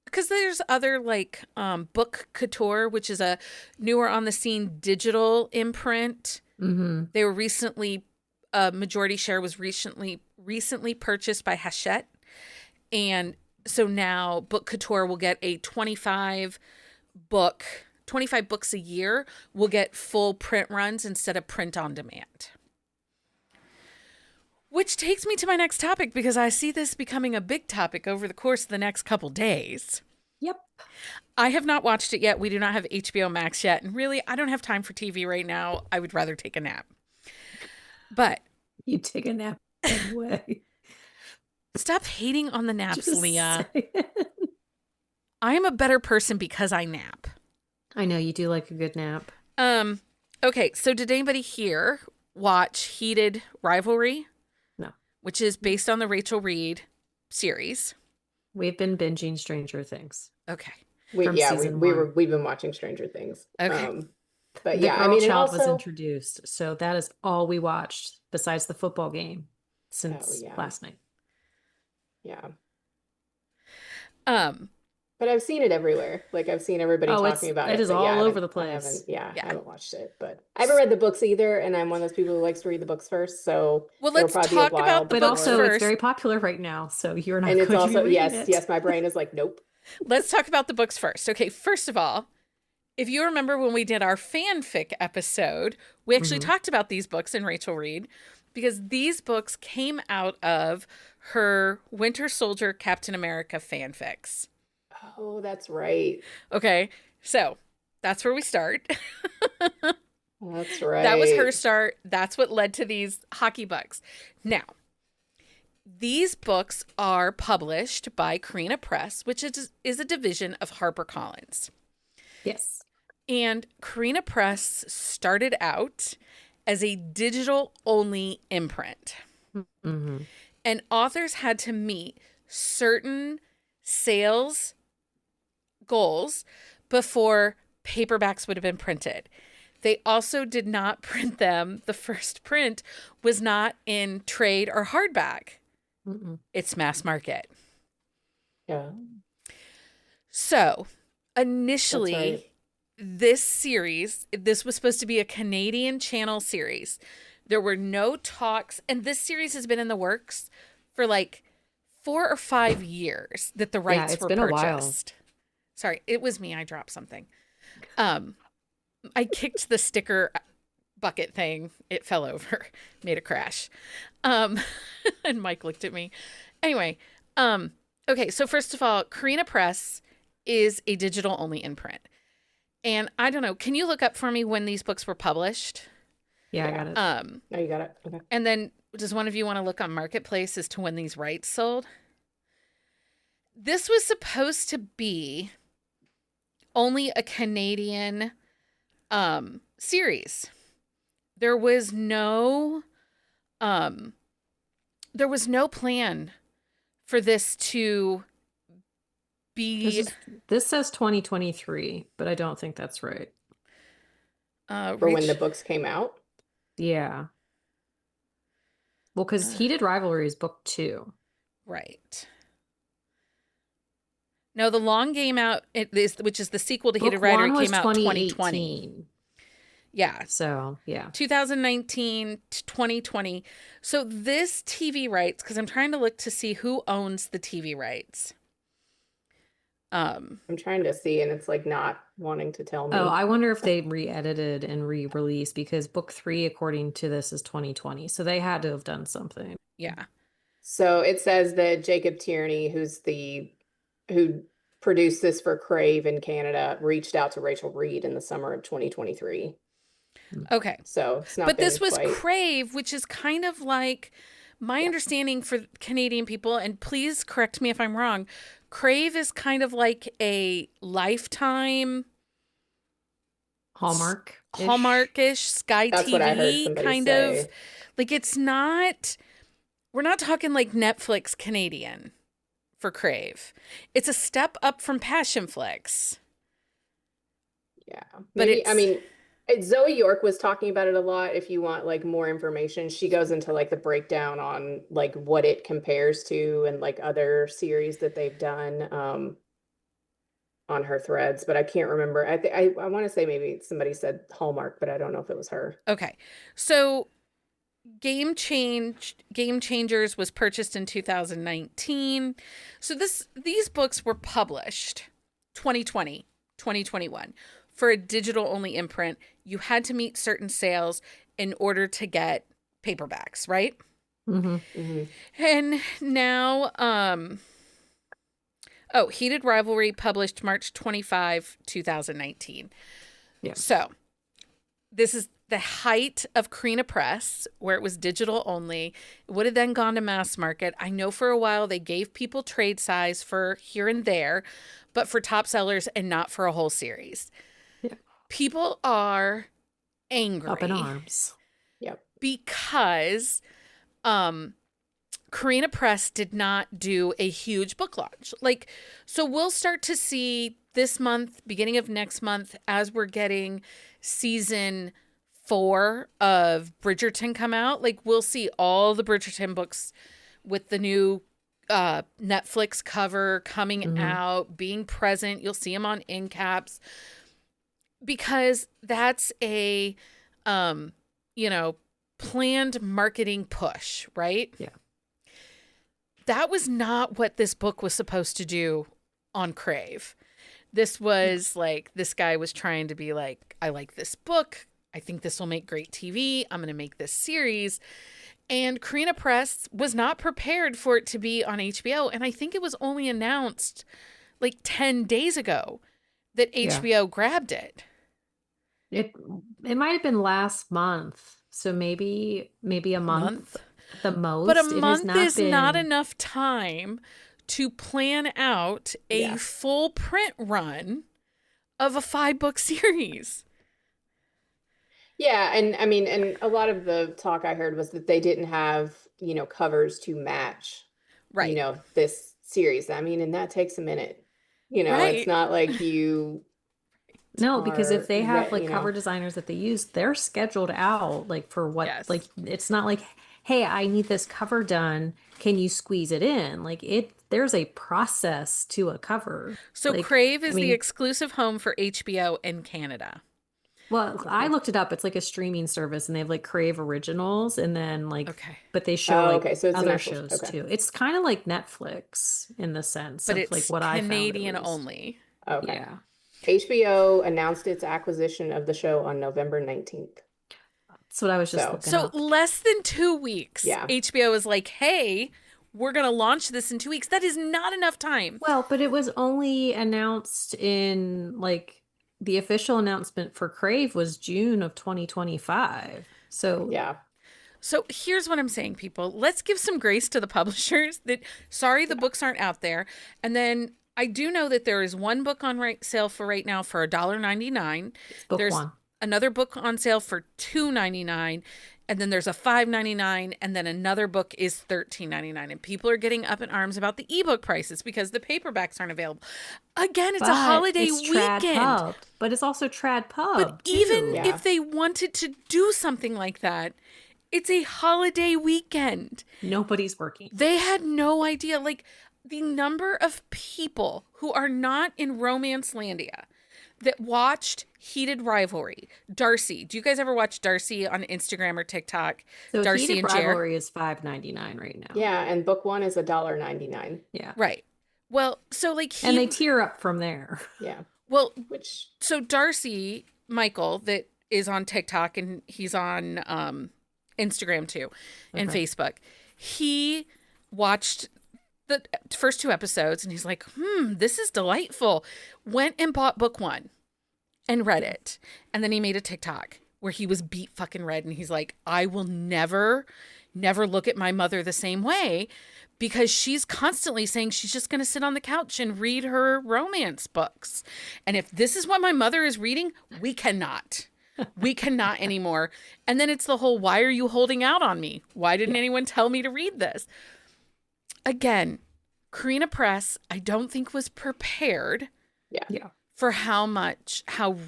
Speaker 1: because there's other like Book Couture, which is a newer on the scene digital imprint. They were recently majority share was recently purchased by Hachette, and so now Book Couture will get a 25 books a year will get full print runs instead of print on demand. Which takes me to my next topic because I see this becoming a big topic over the course of the next couple days.
Speaker 2: Yep.
Speaker 1: I have not watched it yet. We do not have HBO Max yet. And really, I don't have time for TV right now. I would rather take a nap. But
Speaker 2: you take a nap anyway.
Speaker 1: Stop hating on the naps,
Speaker 2: Just
Speaker 1: Leah.
Speaker 2: saying.
Speaker 1: I am a better person because I nap.
Speaker 2: I know you do like a good nap.
Speaker 1: Okay, so did anybody here watch Heated Rivalry?
Speaker 2: No.
Speaker 1: Which is based on the Rachel Reed series.
Speaker 2: We've been binging Stranger Things.
Speaker 1: Okay.
Speaker 2: We've
Speaker 3: been watching Stranger Things.
Speaker 1: Okay.
Speaker 3: But
Speaker 2: the
Speaker 3: yeah,
Speaker 2: girl
Speaker 3: I mean,
Speaker 2: child
Speaker 3: and
Speaker 2: was
Speaker 3: also
Speaker 2: introduced, so that is all we watched besides the football game since last night.
Speaker 3: Yeah.
Speaker 1: Um,
Speaker 3: But I've seen it everywhere. Like I've seen everybody talking about it.
Speaker 2: It is
Speaker 3: but
Speaker 2: all over the place.
Speaker 3: I haven't watched it, but I haven't read the books either. And I'm one of those people who likes to read the books first. So
Speaker 1: well, let's talk about the
Speaker 2: but
Speaker 1: books
Speaker 2: also
Speaker 1: first.
Speaker 2: It's very popular right now, so you're not.
Speaker 3: And it's
Speaker 2: going
Speaker 3: also
Speaker 2: to be reading it.
Speaker 3: yes, my brain is like, nope.
Speaker 1: Let's talk about the books first. Okay, first of all, if you remember when we did our fanfic episode, we actually talked about these books in Rachel Reed because these books came out of her Winter Soldier Captain America fanfics.
Speaker 3: Oh, that's right.
Speaker 1: Okay, so that's where we start.
Speaker 3: That's right.
Speaker 1: That was her start. That's what led to these hockey books. Now, these books are published by Carina Press, which is a division of HarperCollins.
Speaker 2: Yes.
Speaker 1: And Carina Press started out as a digital-only imprint.
Speaker 2: Mm-hmm.
Speaker 1: And authors had to meet certain sales goals before paperbacks would have been printed. They also did not print them. The first print was not in trade or hardback.
Speaker 2: Mm-mm.
Speaker 1: It's mass market.
Speaker 3: Yeah.
Speaker 1: So initially,
Speaker 3: right.
Speaker 1: this was supposed to be a Canadian channel series. There were no talks, and this series has been in the works for like 4 or 5 years that the rights were
Speaker 2: been
Speaker 1: purchased.
Speaker 2: A while.
Speaker 1: Sorry, it was me. I dropped something. I kicked the sticker bucket thing. It fell over, made a crash. And Mike looked at me. Anyway, okay, so first of all, Carina Press is a digital only imprint. And I don't know, can you look up for me when these books were published?
Speaker 2: Yeah, I got it.
Speaker 3: No, you got it. Okay.
Speaker 1: And then does one of you want to look on Marketplace as to when these rights sold? This was supposed to be only a Canadian series. There was no plan for this to be.
Speaker 2: This says 2023, but I don't think that's right.
Speaker 3: For when the books came out?
Speaker 2: Yeah. Well, because Heated Rivalry is book 2.
Speaker 1: Right. No, The Long Game Out, which is the sequel to Heated
Speaker 2: Book
Speaker 1: Rivalry,
Speaker 2: 1 was
Speaker 1: came out 2020.
Speaker 2: 2018.
Speaker 1: Yeah.
Speaker 2: So, yeah.
Speaker 1: 2019 to 2020. So this TV rights, because I'm trying to look to see who owns the TV rights.
Speaker 3: I'm trying to see, and it's like not wanting to tell me.
Speaker 2: Oh, I wonder if they re-edited and re-released, because book 3, according to this, is 2020. So they had to have done something.
Speaker 1: Yeah.
Speaker 3: So it says that Jacob Tierney, who produced this for Crave in Canada, reached out to Rachel Reed in the summer of 2023.
Speaker 1: Okay.
Speaker 3: So it's not
Speaker 1: But
Speaker 3: been
Speaker 1: this was
Speaker 3: quite...
Speaker 1: Crave, which is kind of like my understanding for Canadian people, and please correct me if I'm wrong. Crave is kind of like a Lifetime Hallmark-ish Sky
Speaker 3: That's
Speaker 1: TV
Speaker 3: what I heard somebody
Speaker 1: kind
Speaker 3: say.
Speaker 1: of like. It's not, we're not talking like Netflix Canadian for Crave. It's a step up from Passionflix.
Speaker 3: Yeah.
Speaker 1: But
Speaker 3: Maybe, I mean, Zoe York was talking about it a lot. If you want like more information, she goes into like the breakdown on like what it compares to and like other series that they've done on her threads, but I can't remember. I want to say maybe somebody said Hallmark, but I don't know if it was her.
Speaker 1: Okay. So Game Changers was purchased in 2019. So these books were published 2020, 2021 for a digital only imprint. You had to meet certain sales in order to get paperbacks, right?
Speaker 2: Mm-hmm.
Speaker 3: Mm-hmm.
Speaker 1: And now Heated Rivalry published March 25, 2019.
Speaker 2: Yeah.
Speaker 1: So this is the height of Carina Press, where it was digital only. It would have then gone to mass market. I know for a while they gave people trade size for here and there, but for top sellers and not for a whole series.
Speaker 2: Yeah.
Speaker 1: People are angry.
Speaker 2: Up in arms.
Speaker 3: Yep.
Speaker 1: Because Carina Press did not do a huge book launch. Like, so we'll start to see this month, beginning of next month, as we're getting season 4 of Bridgerton come out, like we'll see all the Bridgerton books with the new Netflix cover coming out, being present. You'll see them on end caps, because that's a planned marketing push, right?
Speaker 2: Yeah.
Speaker 1: That was not what this book was supposed to do on Crave. This was like, this guy was trying to be like, I like this book. I think this will make great TV. I'm going to make this series. And Carina Press was not prepared for it to be on HBO. And I think it was only announced like 10 days ago that HBO grabbed it.
Speaker 2: It might have been last month. So maybe a month at the most.
Speaker 1: But a month is not enough time to plan out a full print run of a 5-book series.
Speaker 3: Yeah, and I mean, and a lot of the talk I heard was that they didn't have, covers to match,
Speaker 1: right,
Speaker 3: this series. I mean, and that takes a minute.
Speaker 1: right.
Speaker 3: It's not like you...
Speaker 2: No, because if they have like
Speaker 3: cover
Speaker 2: designers that they use, they're scheduled out like for what, like it's not like, hey, I need this cover done. Can you squeeze it in? Like there's a process to a cover.
Speaker 1: So
Speaker 2: like,
Speaker 1: Crave is the exclusive home for HBO in Canada.
Speaker 2: Well, I looked it up. It's like a streaming service, and they have like Crave Originals, and then like, but they show
Speaker 3: so it's
Speaker 2: other shows too. It's kind of like Netflix in the sense
Speaker 1: but
Speaker 2: of
Speaker 1: it's
Speaker 2: like what
Speaker 1: Canadian
Speaker 2: I found
Speaker 1: only.
Speaker 3: Okay.
Speaker 2: Yeah.
Speaker 3: HBO announced its acquisition of the show on November 19th.
Speaker 2: That's what I was just looking up.
Speaker 1: So less than 2 weeks.
Speaker 3: Yeah.
Speaker 1: HBO is like, hey, we're going to launch this in 2 weeks. That is not enough time.
Speaker 2: Well, but it was only announced in like the official announcement for Crave was June of 2025. So
Speaker 3: yeah.
Speaker 1: So here's what I'm saying, people. Let's give some grace to the publishers that, sorry, the books aren't out there. And then I do know that there is one book on sale for right now for $1.99. There's
Speaker 2: one.
Speaker 1: Another book on sale for $2.99. And then there's a $5.99, and then another book is $13.99. And people are getting up in arms about the ebook prices because the paperbacks aren't available. Again, it's a holiday weekend.
Speaker 2: Trad Pub, but it's also Trad Pub.
Speaker 1: But even if they wanted to do something like that, It's a holiday weekend.
Speaker 2: Nobody's working.
Speaker 1: They had no idea. Like, the number of people who are not in Romance Landia that watched Heated Rivalry. Darcy. Do you guys ever watch Darcy on Instagram or TikTok?
Speaker 2: So
Speaker 1: Darcy
Speaker 2: Heated
Speaker 1: and Jer?
Speaker 2: Rivalry is $5.99 right now.
Speaker 3: Yeah, and book one is $1.99.
Speaker 2: Yeah.
Speaker 1: Right. Well, so like
Speaker 2: And they tier up from there.
Speaker 3: Yeah.
Speaker 1: Well,
Speaker 3: Which
Speaker 1: so Darcy Michael, that is on TikTok and he's on Instagram too and
Speaker 2: Okay.
Speaker 1: Facebook. He watched the first 2 episodes and he's like, this is delightful. Went and bought book 1 and read it. And then he made a TikTok where he was beat fucking red and he's like, I will never look at my mother the same way, because she's constantly saying she's just going to sit on the couch and read her romance books. And if this is what my mother is reading, we cannot. We cannot anymore. And then it's the whole, why are you holding out on me? Why didn't anyone tell me to read this? Again, Karina Press, I don't think was prepared
Speaker 2: Yeah.
Speaker 1: for how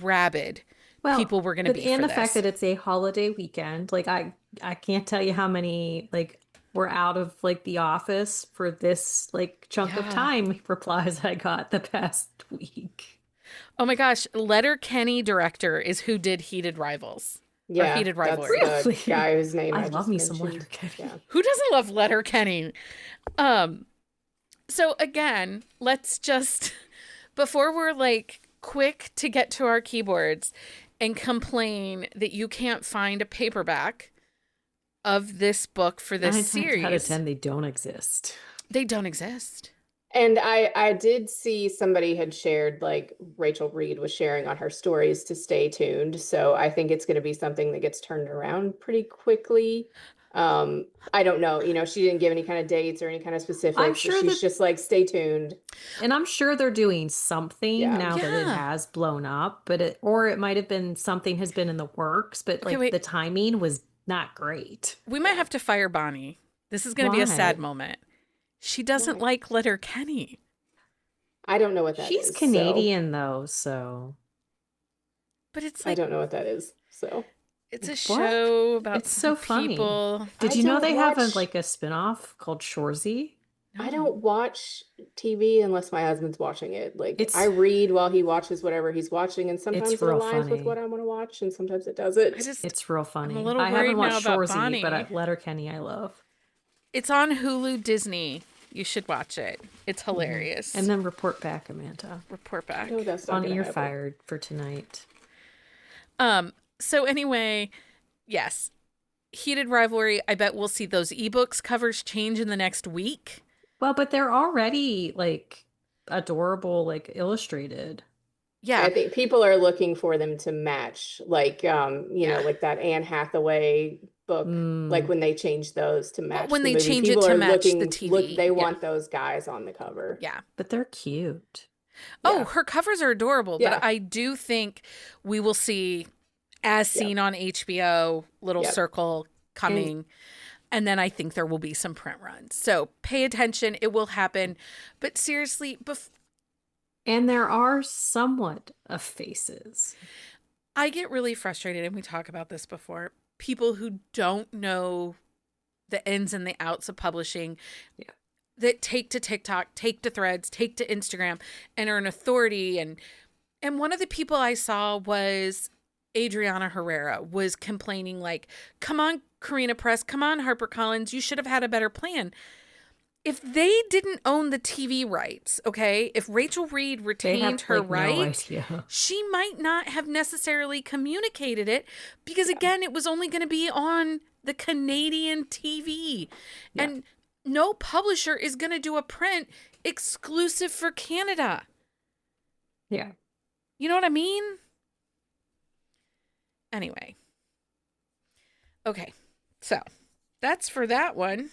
Speaker 1: rabid people were going to be for
Speaker 2: and the
Speaker 1: this.
Speaker 2: fact that it's a holiday weekend, like I can't tell you how many like we're out of like the office for this like chunk of time replies I got the past week.
Speaker 1: Oh my gosh, Letterkenny director is who did Heated Rivals.
Speaker 3: yeah,
Speaker 1: or Heated Rivalry.
Speaker 3: that's the guy whose name
Speaker 2: I
Speaker 3: I
Speaker 2: love
Speaker 3: just
Speaker 2: me some
Speaker 3: mentioned.
Speaker 2: Letterkenny.
Speaker 3: Yeah.
Speaker 1: Who doesn't love Letterkenny? So again, let's just, before we're like quick to get to our keyboards and complain that you can't find a paperback of this book for this
Speaker 2: 9 times
Speaker 1: series.
Speaker 2: out of 10, they don't exist.
Speaker 1: They don't exist.
Speaker 3: And I did see somebody had shared, like Rachel Reed was sharing on her stories to stay tuned. So I think it's going to be something that gets turned around pretty quickly. I don't know, she didn't give any kind of dates or any kind of specifics.
Speaker 2: I'm sure
Speaker 3: she's just like, stay tuned.
Speaker 2: And I'm sure they're doing something
Speaker 3: Yeah.
Speaker 2: now that it
Speaker 1: Yeah.
Speaker 2: has blown up, but it might have been something has been in the works, but
Speaker 1: Okay,
Speaker 2: like
Speaker 1: wait.
Speaker 2: the timing was not great.
Speaker 1: We might have to fire Bonnie. This is going to be a sad
Speaker 2: Why?
Speaker 1: moment. She doesn't
Speaker 3: Why?
Speaker 1: like Letterkenny.
Speaker 3: I don't know what that is.
Speaker 2: She's Canadian though, so
Speaker 1: But it's
Speaker 3: So I
Speaker 1: like,
Speaker 3: don't know what that is. So
Speaker 1: it's a
Speaker 2: What?
Speaker 1: show about
Speaker 2: It's so funny.
Speaker 1: people.
Speaker 2: did
Speaker 3: I
Speaker 2: you know
Speaker 3: don't
Speaker 2: they have
Speaker 3: watch-
Speaker 2: a spinoff called Shoresy?
Speaker 3: I don't watch TV unless my husband's watching it. Like
Speaker 2: It's-
Speaker 3: I read while he watches whatever he's watching, and sometimes it
Speaker 2: real
Speaker 3: aligns with
Speaker 2: funny.
Speaker 3: what I want to watch, and sometimes it doesn't.
Speaker 2: It's real funny.
Speaker 1: a little
Speaker 2: I
Speaker 1: worried
Speaker 2: haven't
Speaker 1: now
Speaker 2: watched
Speaker 1: about
Speaker 2: Shoresy, but
Speaker 1: Bonnie.
Speaker 2: Letterkenny I love.
Speaker 1: It's on Hulu Disney. You should watch it. It's hilarious.
Speaker 2: And then report back, Amanda.
Speaker 1: report back.
Speaker 3: No, that's not
Speaker 2: Bonnie,
Speaker 3: gonna
Speaker 2: you're
Speaker 3: happen.
Speaker 2: fired for tonight.
Speaker 1: So anyway, yes. Heated Rivalry. I bet we'll see those ebooks covers change in the next week.
Speaker 2: Well, but they're already like adorable, like illustrated.
Speaker 1: Yeah.
Speaker 3: I think people are looking for them to match, like
Speaker 1: Yeah.
Speaker 3: like that Anne Hathaway book, like when they change those to match.
Speaker 1: when
Speaker 3: the
Speaker 1: they
Speaker 3: movie.
Speaker 1: change it
Speaker 3: People
Speaker 1: to
Speaker 3: are
Speaker 1: match the
Speaker 3: looking-
Speaker 1: TV,
Speaker 3: they
Speaker 1: yeah.
Speaker 3: want those guys on the cover.
Speaker 1: Yeah.
Speaker 2: But they're cute.
Speaker 1: Oh,
Speaker 3: Yeah.
Speaker 1: her covers are adorable,
Speaker 3: Yeah.
Speaker 1: but I do think we will see, as seen on HBO, Little
Speaker 3: Yep.
Speaker 1: Circle coming. And then I think there will be some print runs. So pay attention. It will happen. But seriously,
Speaker 2: And there are somewhat of faces.
Speaker 1: I get really frustrated, and we talk about this before. People who don't know the ins and the outs of publishing, that take to TikTok, take to Threads, take to Instagram, and are an authority. And one of the people I saw was Adriana Herrera was complaining like, come on, Karina Press, come on, HarperCollins, you should have had a better plan. If they didn't own the TV rights, okay, if Rachel Reed
Speaker 2: They
Speaker 1: retained
Speaker 2: have
Speaker 1: her
Speaker 2: like, no
Speaker 1: rights,
Speaker 2: idea.
Speaker 1: she might not have necessarily communicated it, because again, it was only going to be on the Canadian TV.
Speaker 2: Yeah.
Speaker 1: And no publisher is going to do a print exclusive for Canada.
Speaker 2: Yeah.
Speaker 1: You know what I mean? Anyway. Okay. So, that's for that one.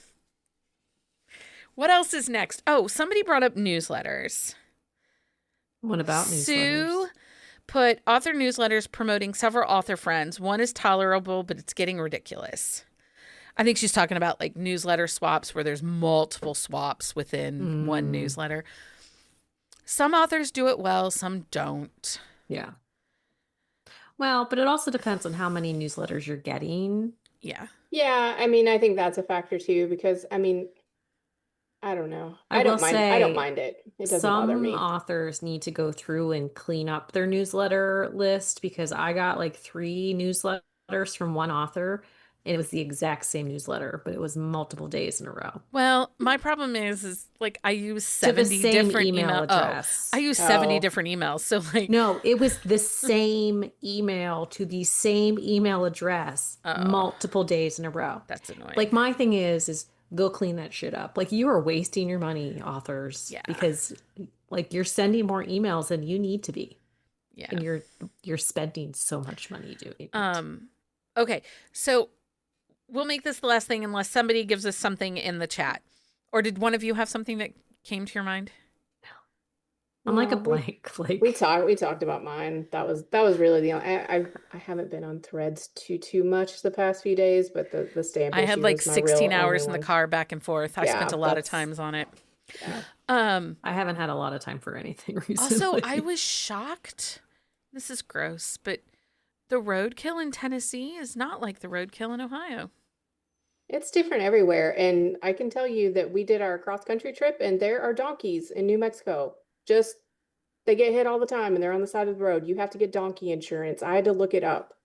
Speaker 1: What else is next? Oh, somebody brought up newsletters.
Speaker 2: What about
Speaker 1: Sue
Speaker 2: newsletters?
Speaker 1: put author newsletters promoting several author friends. One is tolerable, but it's getting ridiculous. I think she's talking about like newsletter swaps where there's multiple swaps within one newsletter. Some authors do it well, some don't.
Speaker 2: Yeah. Well, but it also depends on how many newsletters you're getting.
Speaker 1: Yeah.
Speaker 3: Yeah, I mean, I think that's a factor too, because I mean, I don't know.
Speaker 2: I will
Speaker 3: I don't
Speaker 2: say
Speaker 3: mind it. It doesn't bother
Speaker 2: some
Speaker 3: me.
Speaker 2: authors need to go through and clean up their newsletter list because I got like 3 newsletters from one author and it was the exact same newsletter, but it was multiple days in a row
Speaker 1: Well, my problem is like I use
Speaker 2: to the
Speaker 1: 70
Speaker 2: same
Speaker 1: different
Speaker 2: email
Speaker 1: email. Oh, I
Speaker 2: address.
Speaker 1: use 70
Speaker 3: Oh,
Speaker 1: different emails. So like,
Speaker 2: No, it was the same email to the same email address
Speaker 1: oh,
Speaker 2: multiple days in a row.
Speaker 1: that's annoying.
Speaker 2: Like my thing is go clean that shit up. Like you are wasting your money, authors,
Speaker 1: Yeah.
Speaker 2: because like you're sending more emails than you need to be.
Speaker 1: Yeah.
Speaker 2: And you're spending so much money doing it.
Speaker 1: Um, okay. So we'll make this the last thing unless somebody gives us something in the chat. Or did one of you have something that came to your mind?
Speaker 2: I'm like a
Speaker 3: no,
Speaker 2: blank.
Speaker 3: we talked about mine. That was really the only, I haven't been on Threads too much the past few days, but the stamp
Speaker 1: I had
Speaker 3: issue
Speaker 1: like
Speaker 3: was my real
Speaker 1: 16
Speaker 3: only
Speaker 1: hours in the
Speaker 3: one.
Speaker 1: car back and forth. I spent
Speaker 3: Yeah,
Speaker 1: a lot of
Speaker 3: that's
Speaker 1: times on it.
Speaker 3: yeah.
Speaker 1: Um,
Speaker 2: I haven't had a lot of time for anything
Speaker 1: Also, I
Speaker 2: recently.
Speaker 1: was shocked. This is gross, but the roadkill in Tennessee is not like the roadkill in Ohio.
Speaker 3: It's different everywhere. And I can tell you that we did our cross country trip and there are donkeys in New Mexico. Just they get hit all the time and they're on the side of the road. You have to get donkey insurance. I had to look it up.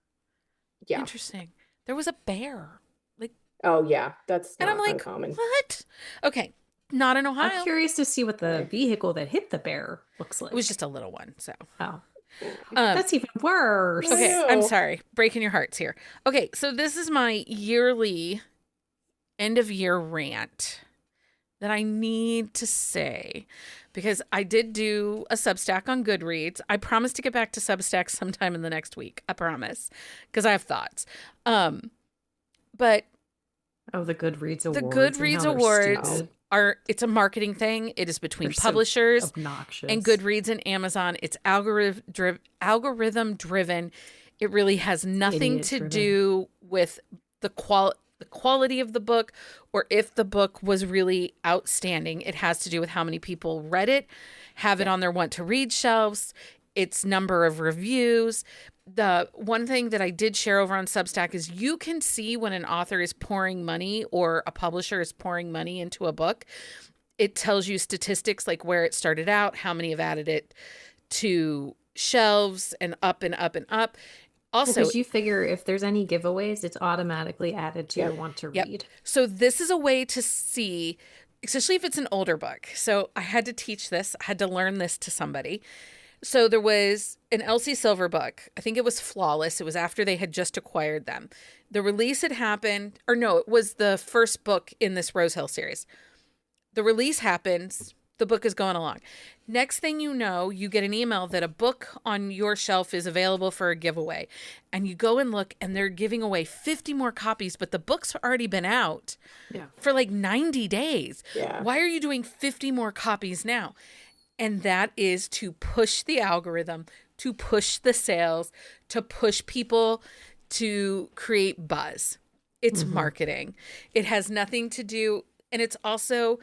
Speaker 3: Yeah.
Speaker 1: Interesting. There was a bear. Like,
Speaker 3: Oh yeah, that's
Speaker 1: and I'm
Speaker 3: not
Speaker 1: like,
Speaker 3: uncommon.
Speaker 1: what? Okay, not in
Speaker 2: I'm
Speaker 1: Ohio.
Speaker 2: curious to see what the
Speaker 3: Okay.
Speaker 2: vehicle that hit the bear looks
Speaker 1: It was
Speaker 2: like.
Speaker 1: just a little one. So,
Speaker 2: Oh,
Speaker 1: um,
Speaker 2: that's even
Speaker 3: I
Speaker 1: okay,
Speaker 2: worse.
Speaker 1: I'm
Speaker 3: know.
Speaker 1: sorry, breaking your hearts here. Okay, so this is my yearly end of year rant that I need to say because I did do a Substack on Goodreads. I promise to get back to Substack sometime in the next week. I promise, because I have thoughts. But
Speaker 2: Oh, the Goodreads
Speaker 1: the
Speaker 2: awards and
Speaker 1: Goodreads
Speaker 2: how they're
Speaker 1: Awards
Speaker 3: Oh.
Speaker 2: stupid.
Speaker 1: it's a marketing thing. It is
Speaker 2: They're
Speaker 1: between
Speaker 2: so
Speaker 1: publishers and
Speaker 2: obnoxious.
Speaker 1: Goodreads and Amazon. It's algorithm driven. It really has
Speaker 2: It's
Speaker 1: nothing
Speaker 2: idiot
Speaker 1: to
Speaker 2: driven.
Speaker 1: do with the quality of the book or if the book was really outstanding. It has to do with how many people read it, have it
Speaker 2: Yeah.
Speaker 1: on their want to read shelves, its number of reviews. The one thing that I did share over on Substack is you can see when an author is pouring money or a publisher is pouring money into a book. It tells you statistics like where it started out, how many have added it to shelves and up and up and up.
Speaker 2: Well,
Speaker 1: Also,
Speaker 2: because you figure if there's any giveaways, it's automatically added to your
Speaker 3: Yep.
Speaker 2: want to
Speaker 1: yep.
Speaker 2: read.
Speaker 1: So this is a way to see, especially if it's an older book. So I had to teach this, I had to learn this to somebody. So there was an Elsie Silver book. I think it was Flawless. It was after they had just acquired them. The release had happened, or no, it was the first book in this Rose Hill series. The release happens, the book is going along. Next thing you know, you get an email that a book on your shelf is available for a giveaway. And you go and look, and they're giving away 50 more copies, but the book's already been out
Speaker 2: Yeah.
Speaker 1: for like 90 days.
Speaker 3: Yeah.
Speaker 1: Why are you doing 50 more copies now? And that is to push the algorithm, to push the sales, to push people to create buzz. It's
Speaker 2: Mm-hmm.
Speaker 1: marketing. It has nothing to do, and it's also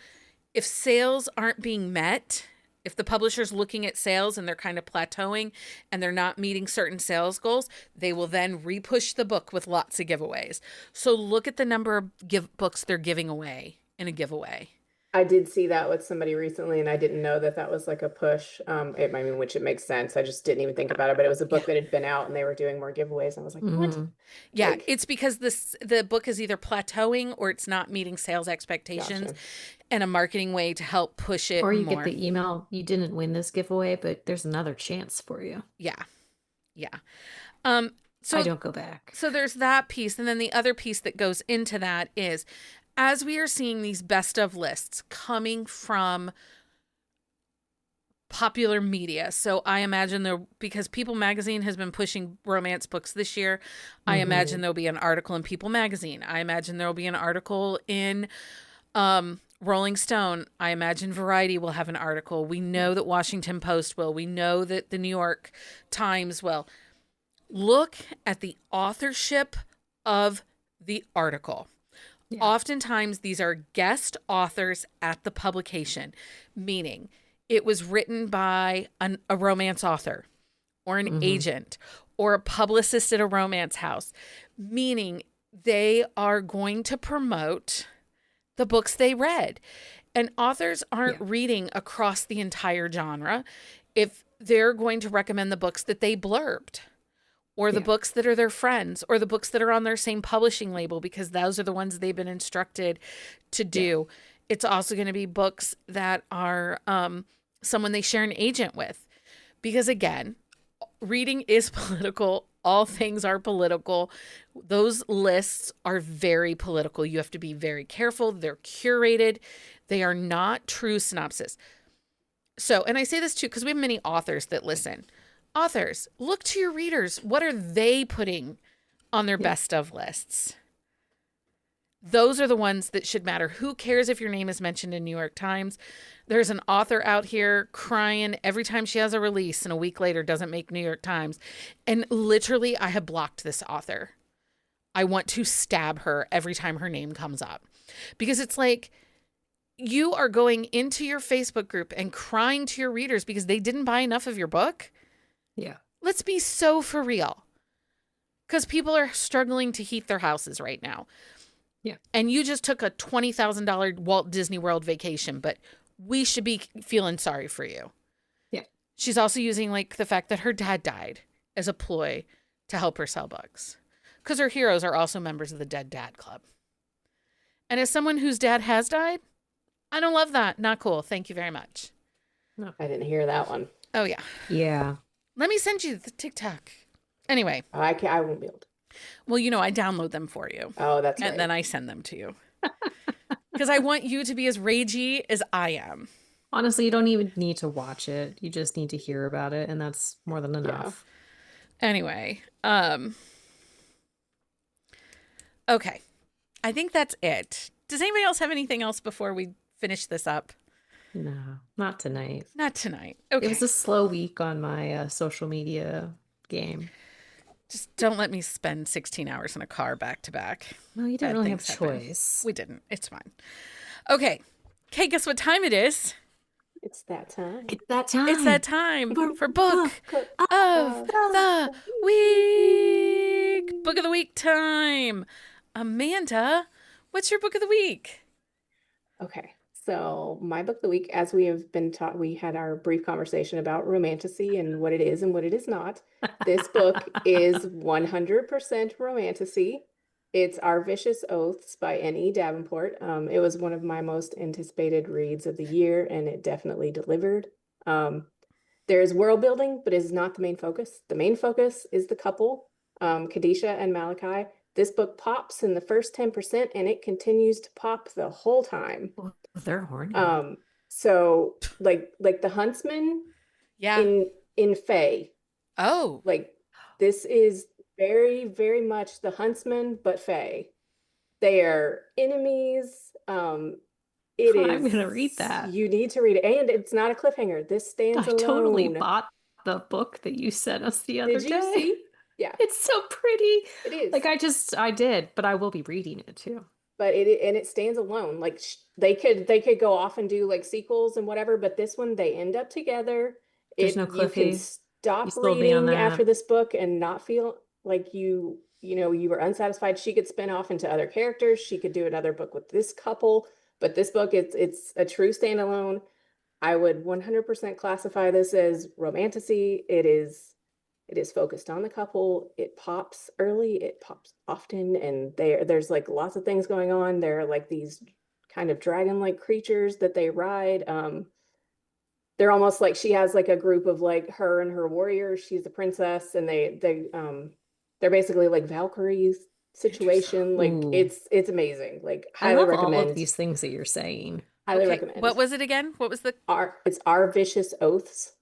Speaker 1: if sales aren't being met, if the publisher's looking at sales and they're kind of plateauing and they're not meeting certain sales goals, they will then repush the book with lots of giveaways. So look at the number of books they're giving away in a giveaway.
Speaker 3: I did see that with somebody recently, and I didn't know that that was like a push. I mean, which it makes sense. I just didn't even think about it, but it was a
Speaker 1: Yeah.
Speaker 3: book that had been out, and they were doing more giveaways. I was like, what?
Speaker 2: Mm-hmm.
Speaker 1: Yeah,
Speaker 3: Like,
Speaker 1: it's because the book is either plateauing or it's not meeting sales expectations,
Speaker 3: gotcha.
Speaker 1: and a marketing way to help push it
Speaker 2: Or you get
Speaker 1: more.
Speaker 2: the email, you didn't win this giveaway, but there's another chance for you.
Speaker 1: Yeah. Yeah. Um
Speaker 2: I
Speaker 1: so
Speaker 2: don't go back.
Speaker 1: so there's that piece, and then the other piece that goes into that is as we are seeing these best of lists coming from popular media. So I imagine there, because People Magazine has been pushing romance books this year, I imagine there'll be an article in People Magazine. I imagine there'll be an article in Rolling Stone. I imagine Variety will have an article. We know that Washington Post will. We know that the New York Times will. Look at the authorship of the article.
Speaker 2: Yeah.
Speaker 1: Oftentimes, these are guest authors at the publication, meaning it was written by a romance author or an agent or a publicist at a romance house, meaning they are going to promote the books they read. And authors aren't reading across the entire genre if they're going to recommend the books that they blurbed, or the books that are their friends, or the books that are on their same publishing label, because those are the ones they've been instructed to do. It's also going to be books that are someone they share an agent with. Because again, reading is political. All things are political. Those lists are very political. You have to be very careful. They're curated. They are not true synopsis. So, and I say this too, because we have many authors that listen. Authors, look to your readers. What are they putting on their best of lists? Those are the ones that should matter. Who cares if your name is mentioned in New York Times? There's an author out here crying every time she has a release and a week later doesn't make New York Times. And literally, I have blocked this author. I want to stab her every time her name comes up. Because it's like, you are going into your Facebook group and crying to your readers because they didn't buy enough of your book.
Speaker 2: Yeah.
Speaker 1: Let's be so for real. Because people are struggling to heat their houses right now.
Speaker 2: Yeah.
Speaker 1: And you just took a $20,000 Walt Disney World vacation, but we should be feeling sorry for you.
Speaker 2: Yeah.
Speaker 1: She's also using like the fact that her dad died as a ploy to help her sell books. Because her heroes are also members of the Dead Dad Club. And as someone whose dad has died, I don't love that. Not cool. Thank you very much.
Speaker 3: No, I didn't hear that one.
Speaker 1: Oh, yeah.
Speaker 2: Yeah.
Speaker 1: Let me send you the TikTok. Anyway.
Speaker 3: I won't be able to.
Speaker 1: Well, you know, I download them for you.
Speaker 3: Oh, that's right.
Speaker 1: And then I send them to you. Because I want you to be as ragey as I am.
Speaker 2: Honestly, you don't even need to watch it. You just need to hear about it, and that's more than enough.
Speaker 1: Yeah. Anyway, okay. I think that's it. Does anybody else have anything else before we finish this up?
Speaker 2: No, not tonight.
Speaker 1: Not tonight. Okay.
Speaker 2: It was a slow week on my social media game.
Speaker 1: Just don't let me spend 16 hours in a car back to back.
Speaker 2: Well, you didn't really have choice.
Speaker 1: We didn't. It's fine. Okay. Okay, guess what time it is?
Speaker 3: It's that time.
Speaker 2: It's that time.
Speaker 1: It's that time for Book of the Week. Book of the Week time. Amanda, what's your book of the week?
Speaker 3: Okay. So my book of the week, as we have been taught, we had our brief conversation about romantasy and what it is and what it is not. This book is 100% romantasy. It's Our Vicious Oaths by N.E. Davenport. It was one of my most anticipated reads of the year, and it definitely delivered. There is world building, but it is not the main focus. The main focus is the couple, Kadisha and Malachi. This book pops in the first 10%, and it continues to pop the whole time.
Speaker 2: Well, they're horny.
Speaker 3: So like the Huntsman, in Fae.
Speaker 1: Oh,
Speaker 3: like this is very, very much the Huntsman, but Fae. They are enemies. I'm
Speaker 2: gonna read that.
Speaker 3: You need to read it, and it's not a cliffhanger. This stands alone.
Speaker 2: I totally bought the book that you sent us the other day.
Speaker 3: Did you see? Yeah,
Speaker 2: it's so pretty.
Speaker 3: It is.
Speaker 2: Like I did, but I will be reading it too.
Speaker 3: But it stands alone. Like they could go off and do like sequels and whatever, but this one they end up together.
Speaker 2: There's no cliffy.
Speaker 3: You can stop reading after this book and not feel like you were unsatisfied. She could spin off into other characters. She could do another book with this couple, but this book it's a true standalone. I would 100% classify this as romantasy. It is focused on the couple. It pops early, it pops often, and there's like lots of things going on. There are like these kind of dragon-like creatures that they ride. They're almost like she has like a group of like her and her warriors. She's a princess, and they're basically like Valkyries situation. Like
Speaker 2: Ooh.
Speaker 3: it's amazing. Like
Speaker 2: I
Speaker 3: highly
Speaker 2: love
Speaker 3: recommend
Speaker 2: all of these things that you're saying.
Speaker 3: Highly recommend.
Speaker 1: What was it again? What was
Speaker 3: it's Our Vicious Oaths.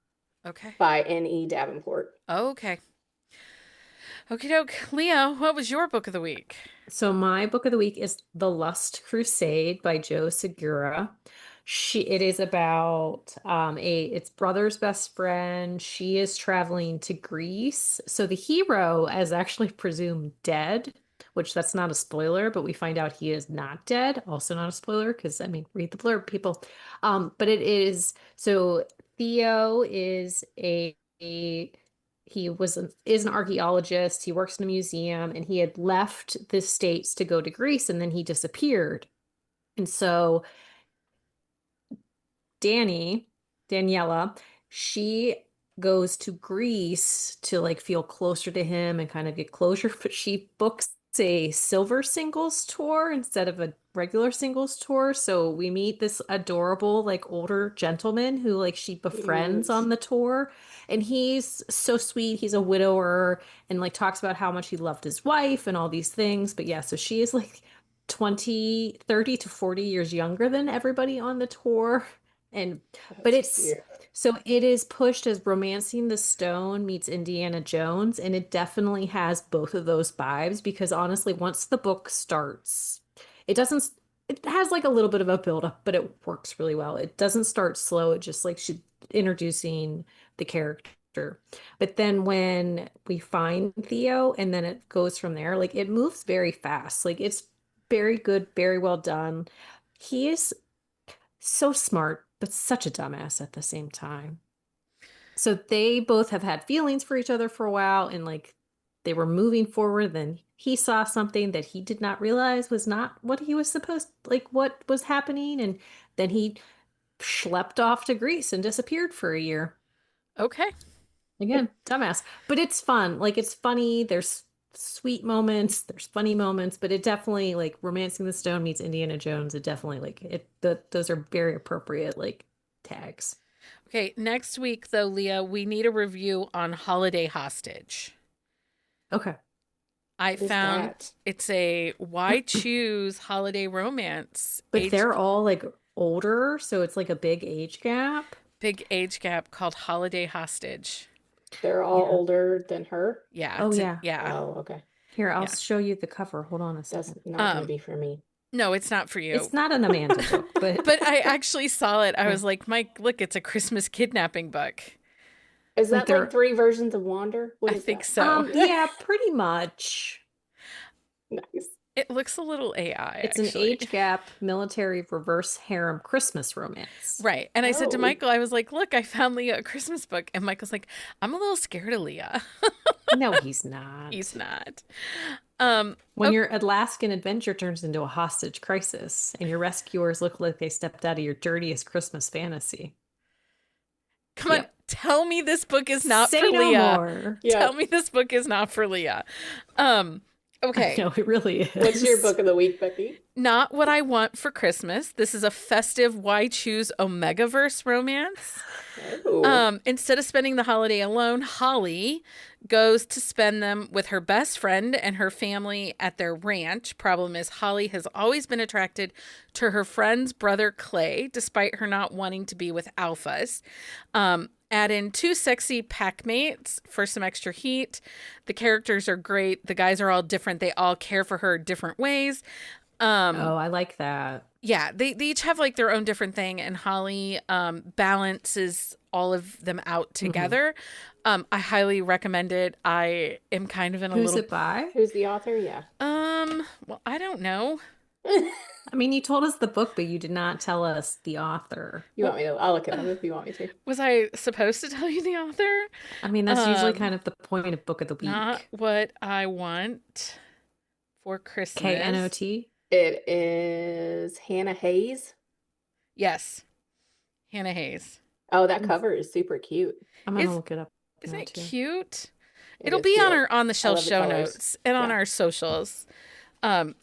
Speaker 1: Okay.
Speaker 3: By N.E. Davenport.
Speaker 1: Okay. Okie doke. Leah, what was your book of the week?
Speaker 2: So my book of the week is The Lust Crusade by Jo Segura. It is about its brother's best friend. She is traveling to Greece. So the hero is actually presumed dead, which that's not a spoiler, but we find out he is not dead. Also not a spoiler, because read the blurb, people. But it is so Theo is a is an archaeologist. He works in a museum, and he had left the States to go to Greece, and then he disappeared. And so Daniela, she goes to Greece to like feel closer to him and kind of get closure, but she books a silver singles tour instead of a regular singles tour. So we meet this adorable, like older gentleman who like she befriends on the tour. And he's so sweet. He's a widower and like talks about how much he loved his wife and all these things. But yeah, so she is like 30 to 40 years younger than everybody on the tour. And but
Speaker 3: That's
Speaker 2: it's
Speaker 3: cute.
Speaker 2: so it is pushed as Romancing the Stone meets Indiana Jones, and it definitely has both of those vibes because honestly, once the book starts, it doesn't it has like a little bit of a buildup, but it works really well. It doesn't start slow, it just like she's introducing the character. But then when we find Theo and then it goes from there, like it moves very fast. Like it's very good, very well done. He is so smart, but such a dumbass at the same time. So they both have had feelings for each other for a while, and like they were moving forward. Then he saw something that he did not realize was not what he was supposed, like what was happening, and then he schlepped off to Greece and disappeared for a year.
Speaker 1: Okay.
Speaker 2: Again, dumbass. But it's fun. Like it's funny. There's sweet moments, there's funny moments, but it definitely like Romancing the Stone meets Indiana Jones. It definitely like those are very appropriate like tags.
Speaker 1: Okay. Next week, though, Leah, we need a review on Holiday Hostage.
Speaker 2: Okay.
Speaker 1: I found
Speaker 3: that?
Speaker 1: it's a why choose holiday romance.
Speaker 2: But they're all like older, so it's like a big age gap.
Speaker 1: Big age gap called Holiday Hostage.
Speaker 3: They're all
Speaker 2: Yeah.
Speaker 3: older than her.
Speaker 1: Yeah.
Speaker 2: Oh,
Speaker 1: it's
Speaker 2: yeah.
Speaker 1: Yeah.
Speaker 3: Oh, okay.
Speaker 2: Here, I'll
Speaker 1: Yeah.
Speaker 2: show you the cover. Hold on a
Speaker 3: That's
Speaker 2: second.
Speaker 3: not going to be for me.
Speaker 1: No, it's not for you.
Speaker 2: It's not an Amanda book, but
Speaker 1: But I actually saw it. I was like, Mike, look, it's a Christmas kidnapping book.
Speaker 3: Is
Speaker 2: Like
Speaker 3: that like 3 versions of Wander? What
Speaker 1: I
Speaker 3: is
Speaker 1: think
Speaker 3: that?
Speaker 1: so.
Speaker 2: yeah, pretty much.
Speaker 3: Nice.
Speaker 1: It looks a little AI.
Speaker 2: It's
Speaker 1: actually.
Speaker 2: an age gap military reverse harem Christmas romance.
Speaker 1: Right. And I said to
Speaker 3: Oh.
Speaker 1: Michael, I was like, look, I found Leah a Christmas book. And Michael's like, I'm a little scared of Leah.
Speaker 2: No, he's not.
Speaker 1: He's not.
Speaker 2: When your Alaskan adventure turns into a hostage crisis and your rescuers look like they stepped out of your dirtiest Christmas fantasy.
Speaker 1: Come on.
Speaker 2: Yep.
Speaker 1: Tell me this book is not
Speaker 2: Say
Speaker 1: for
Speaker 2: no
Speaker 1: Leah.
Speaker 2: more.
Speaker 3: Yeah.
Speaker 1: Tell me this book is not for Leah. Okay.
Speaker 2: No, it really is.
Speaker 3: What's your book of the week, Becky?
Speaker 1: Not what I want for Christmas. This is a festive why choose Omegaverse romance.
Speaker 3: Oh.
Speaker 1: Instead of spending the holiday alone, Holly goes to spend them with her best friend and her family at their ranch. Problem is, Holly has always been attracted to her friend's brother Clay, despite her not wanting to be with alphas. Add in 2 sexy pack mates for some extra heat. The characters are great. The guys are all different. They all care for her different ways.
Speaker 2: Oh, I like that.
Speaker 1: Yeah, they each have like their own different thing, and Holly balances all of them out together. I highly recommend it. I am kind of in a
Speaker 2: Who's
Speaker 1: little
Speaker 2: it by?
Speaker 3: Who's the author? Yeah.
Speaker 1: well, I don't know.
Speaker 2: I mean, you told us the book, but you did not tell us the author.
Speaker 3: You want me to? I'll look it up if you want me to.
Speaker 1: Was I supposed to tell you the author?
Speaker 2: I mean, that's usually
Speaker 1: Um,
Speaker 2: kind of the point of book of the week.
Speaker 1: Not what I want for Christmas.
Speaker 2: Knot.
Speaker 3: It is Hannah Hayes.
Speaker 1: Yes. Hannah Hayes.
Speaker 3: Oh, that cover is super cute.
Speaker 2: I'm gonna
Speaker 1: Is-
Speaker 2: look it up.
Speaker 1: Isn't
Speaker 2: now,
Speaker 1: it
Speaker 2: too.
Speaker 1: cute?
Speaker 3: It
Speaker 1: It'll
Speaker 3: is
Speaker 1: be
Speaker 3: cute.
Speaker 1: on our on the shelf
Speaker 3: love the
Speaker 1: show
Speaker 3: colors.
Speaker 1: notes and on
Speaker 3: Yeah.
Speaker 1: our socials.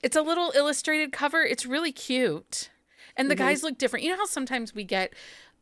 Speaker 1: It's a little illustrated cover. It's really cute. And the
Speaker 3: Mhm.
Speaker 1: guys look different. You know how sometimes we get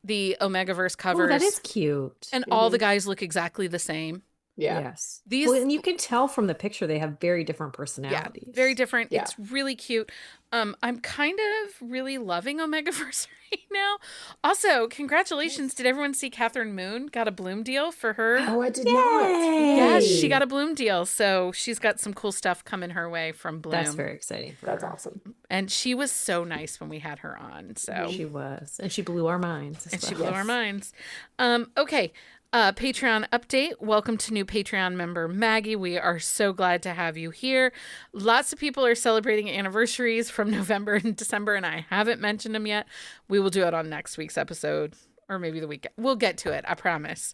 Speaker 1: the Omegaverse
Speaker 2: Oh,
Speaker 1: covers
Speaker 2: that is cute.
Speaker 1: and all the guys look exactly the same?
Speaker 3: Yeah.
Speaker 2: Yes.
Speaker 1: These-
Speaker 2: Well, and you can tell from the picture they have very different
Speaker 1: Yeah,
Speaker 2: personalities.
Speaker 1: very different.
Speaker 3: Yeah.
Speaker 1: It's really cute. I'm kind of really loving Omegaverse right now. Also, congratulations. Did everyone see Catherine Moon got a Bloom deal for her?
Speaker 3: Oh, I did not.
Speaker 2: Yay!
Speaker 1: Yeah,
Speaker 2: Hey.
Speaker 1: she got a Bloom deal. So she's got some cool stuff coming her way from Bloom.
Speaker 2: That's very exciting for
Speaker 3: That's
Speaker 2: her.
Speaker 3: awesome.
Speaker 1: And she was so nice when we had her on. So
Speaker 2: She was. And she blew our minds. as
Speaker 1: and she
Speaker 2: well.
Speaker 1: blew our minds. Okay. Patreon update. Welcome to new Patreon member Maggie. We are so glad to have you here. Lots of people are celebrating anniversaries from November and December, and I haven't mentioned them yet. We will do it on next week's episode, or maybe the week. We'll get to it. I promise.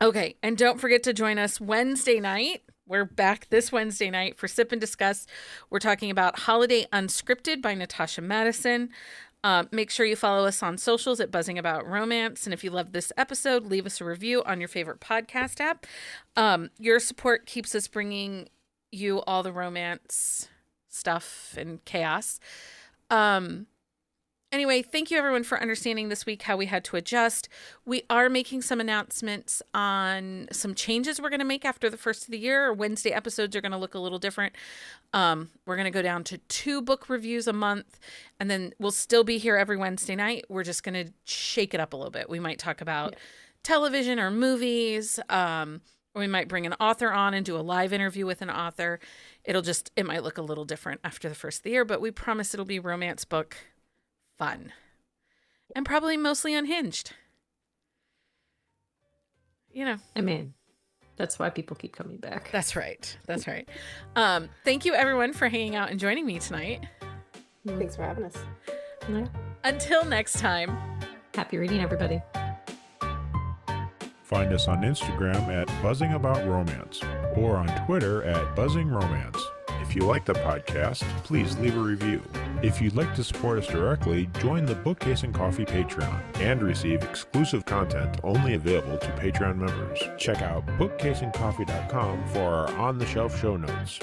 Speaker 1: Okay, and don't forget to join us Wednesday night. We're back this Wednesday night for Sip and Discuss. We're talking about Holiday Unscripted by Natasha Madison. Make sure you follow us on socials at Buzzing About Romance. And if you love this episode, leave us a review on your favorite podcast app. Your support keeps us bringing you all the romance stuff and chaos. Anyway, thank you everyone for understanding this week how we had to adjust. We are making some announcements on some changes we're going to make after the first of the year. Wednesday episodes are going to look a little different. We're going to go down to 2 book reviews a month, and then we'll still be here every Wednesday night. We're just going to shake it up a little bit. We might talk about television or movies. Or we might bring an author on and do a live interview with an author. It might look a little different after the first of the year, but we promise it'll be romance book fun and probably mostly unhinged.
Speaker 2: I mean, that's why people keep coming back.
Speaker 1: That's right. Thank you everyone for hanging out and joining me tonight.
Speaker 3: Thanks for having us.
Speaker 2: Yeah.
Speaker 1: Until next time.
Speaker 2: Happy reading, everybody.
Speaker 4: Find us on Instagram at Buzzing About Romance or on Twitter at Buzzing Romance. If you like the podcast, please leave a review. If you'd like to support us directly, join the Bookcase and Coffee Patreon and receive exclusive content only available to Patreon members. Check out bookcaseandcoffee.com for our on-the-shelf show notes.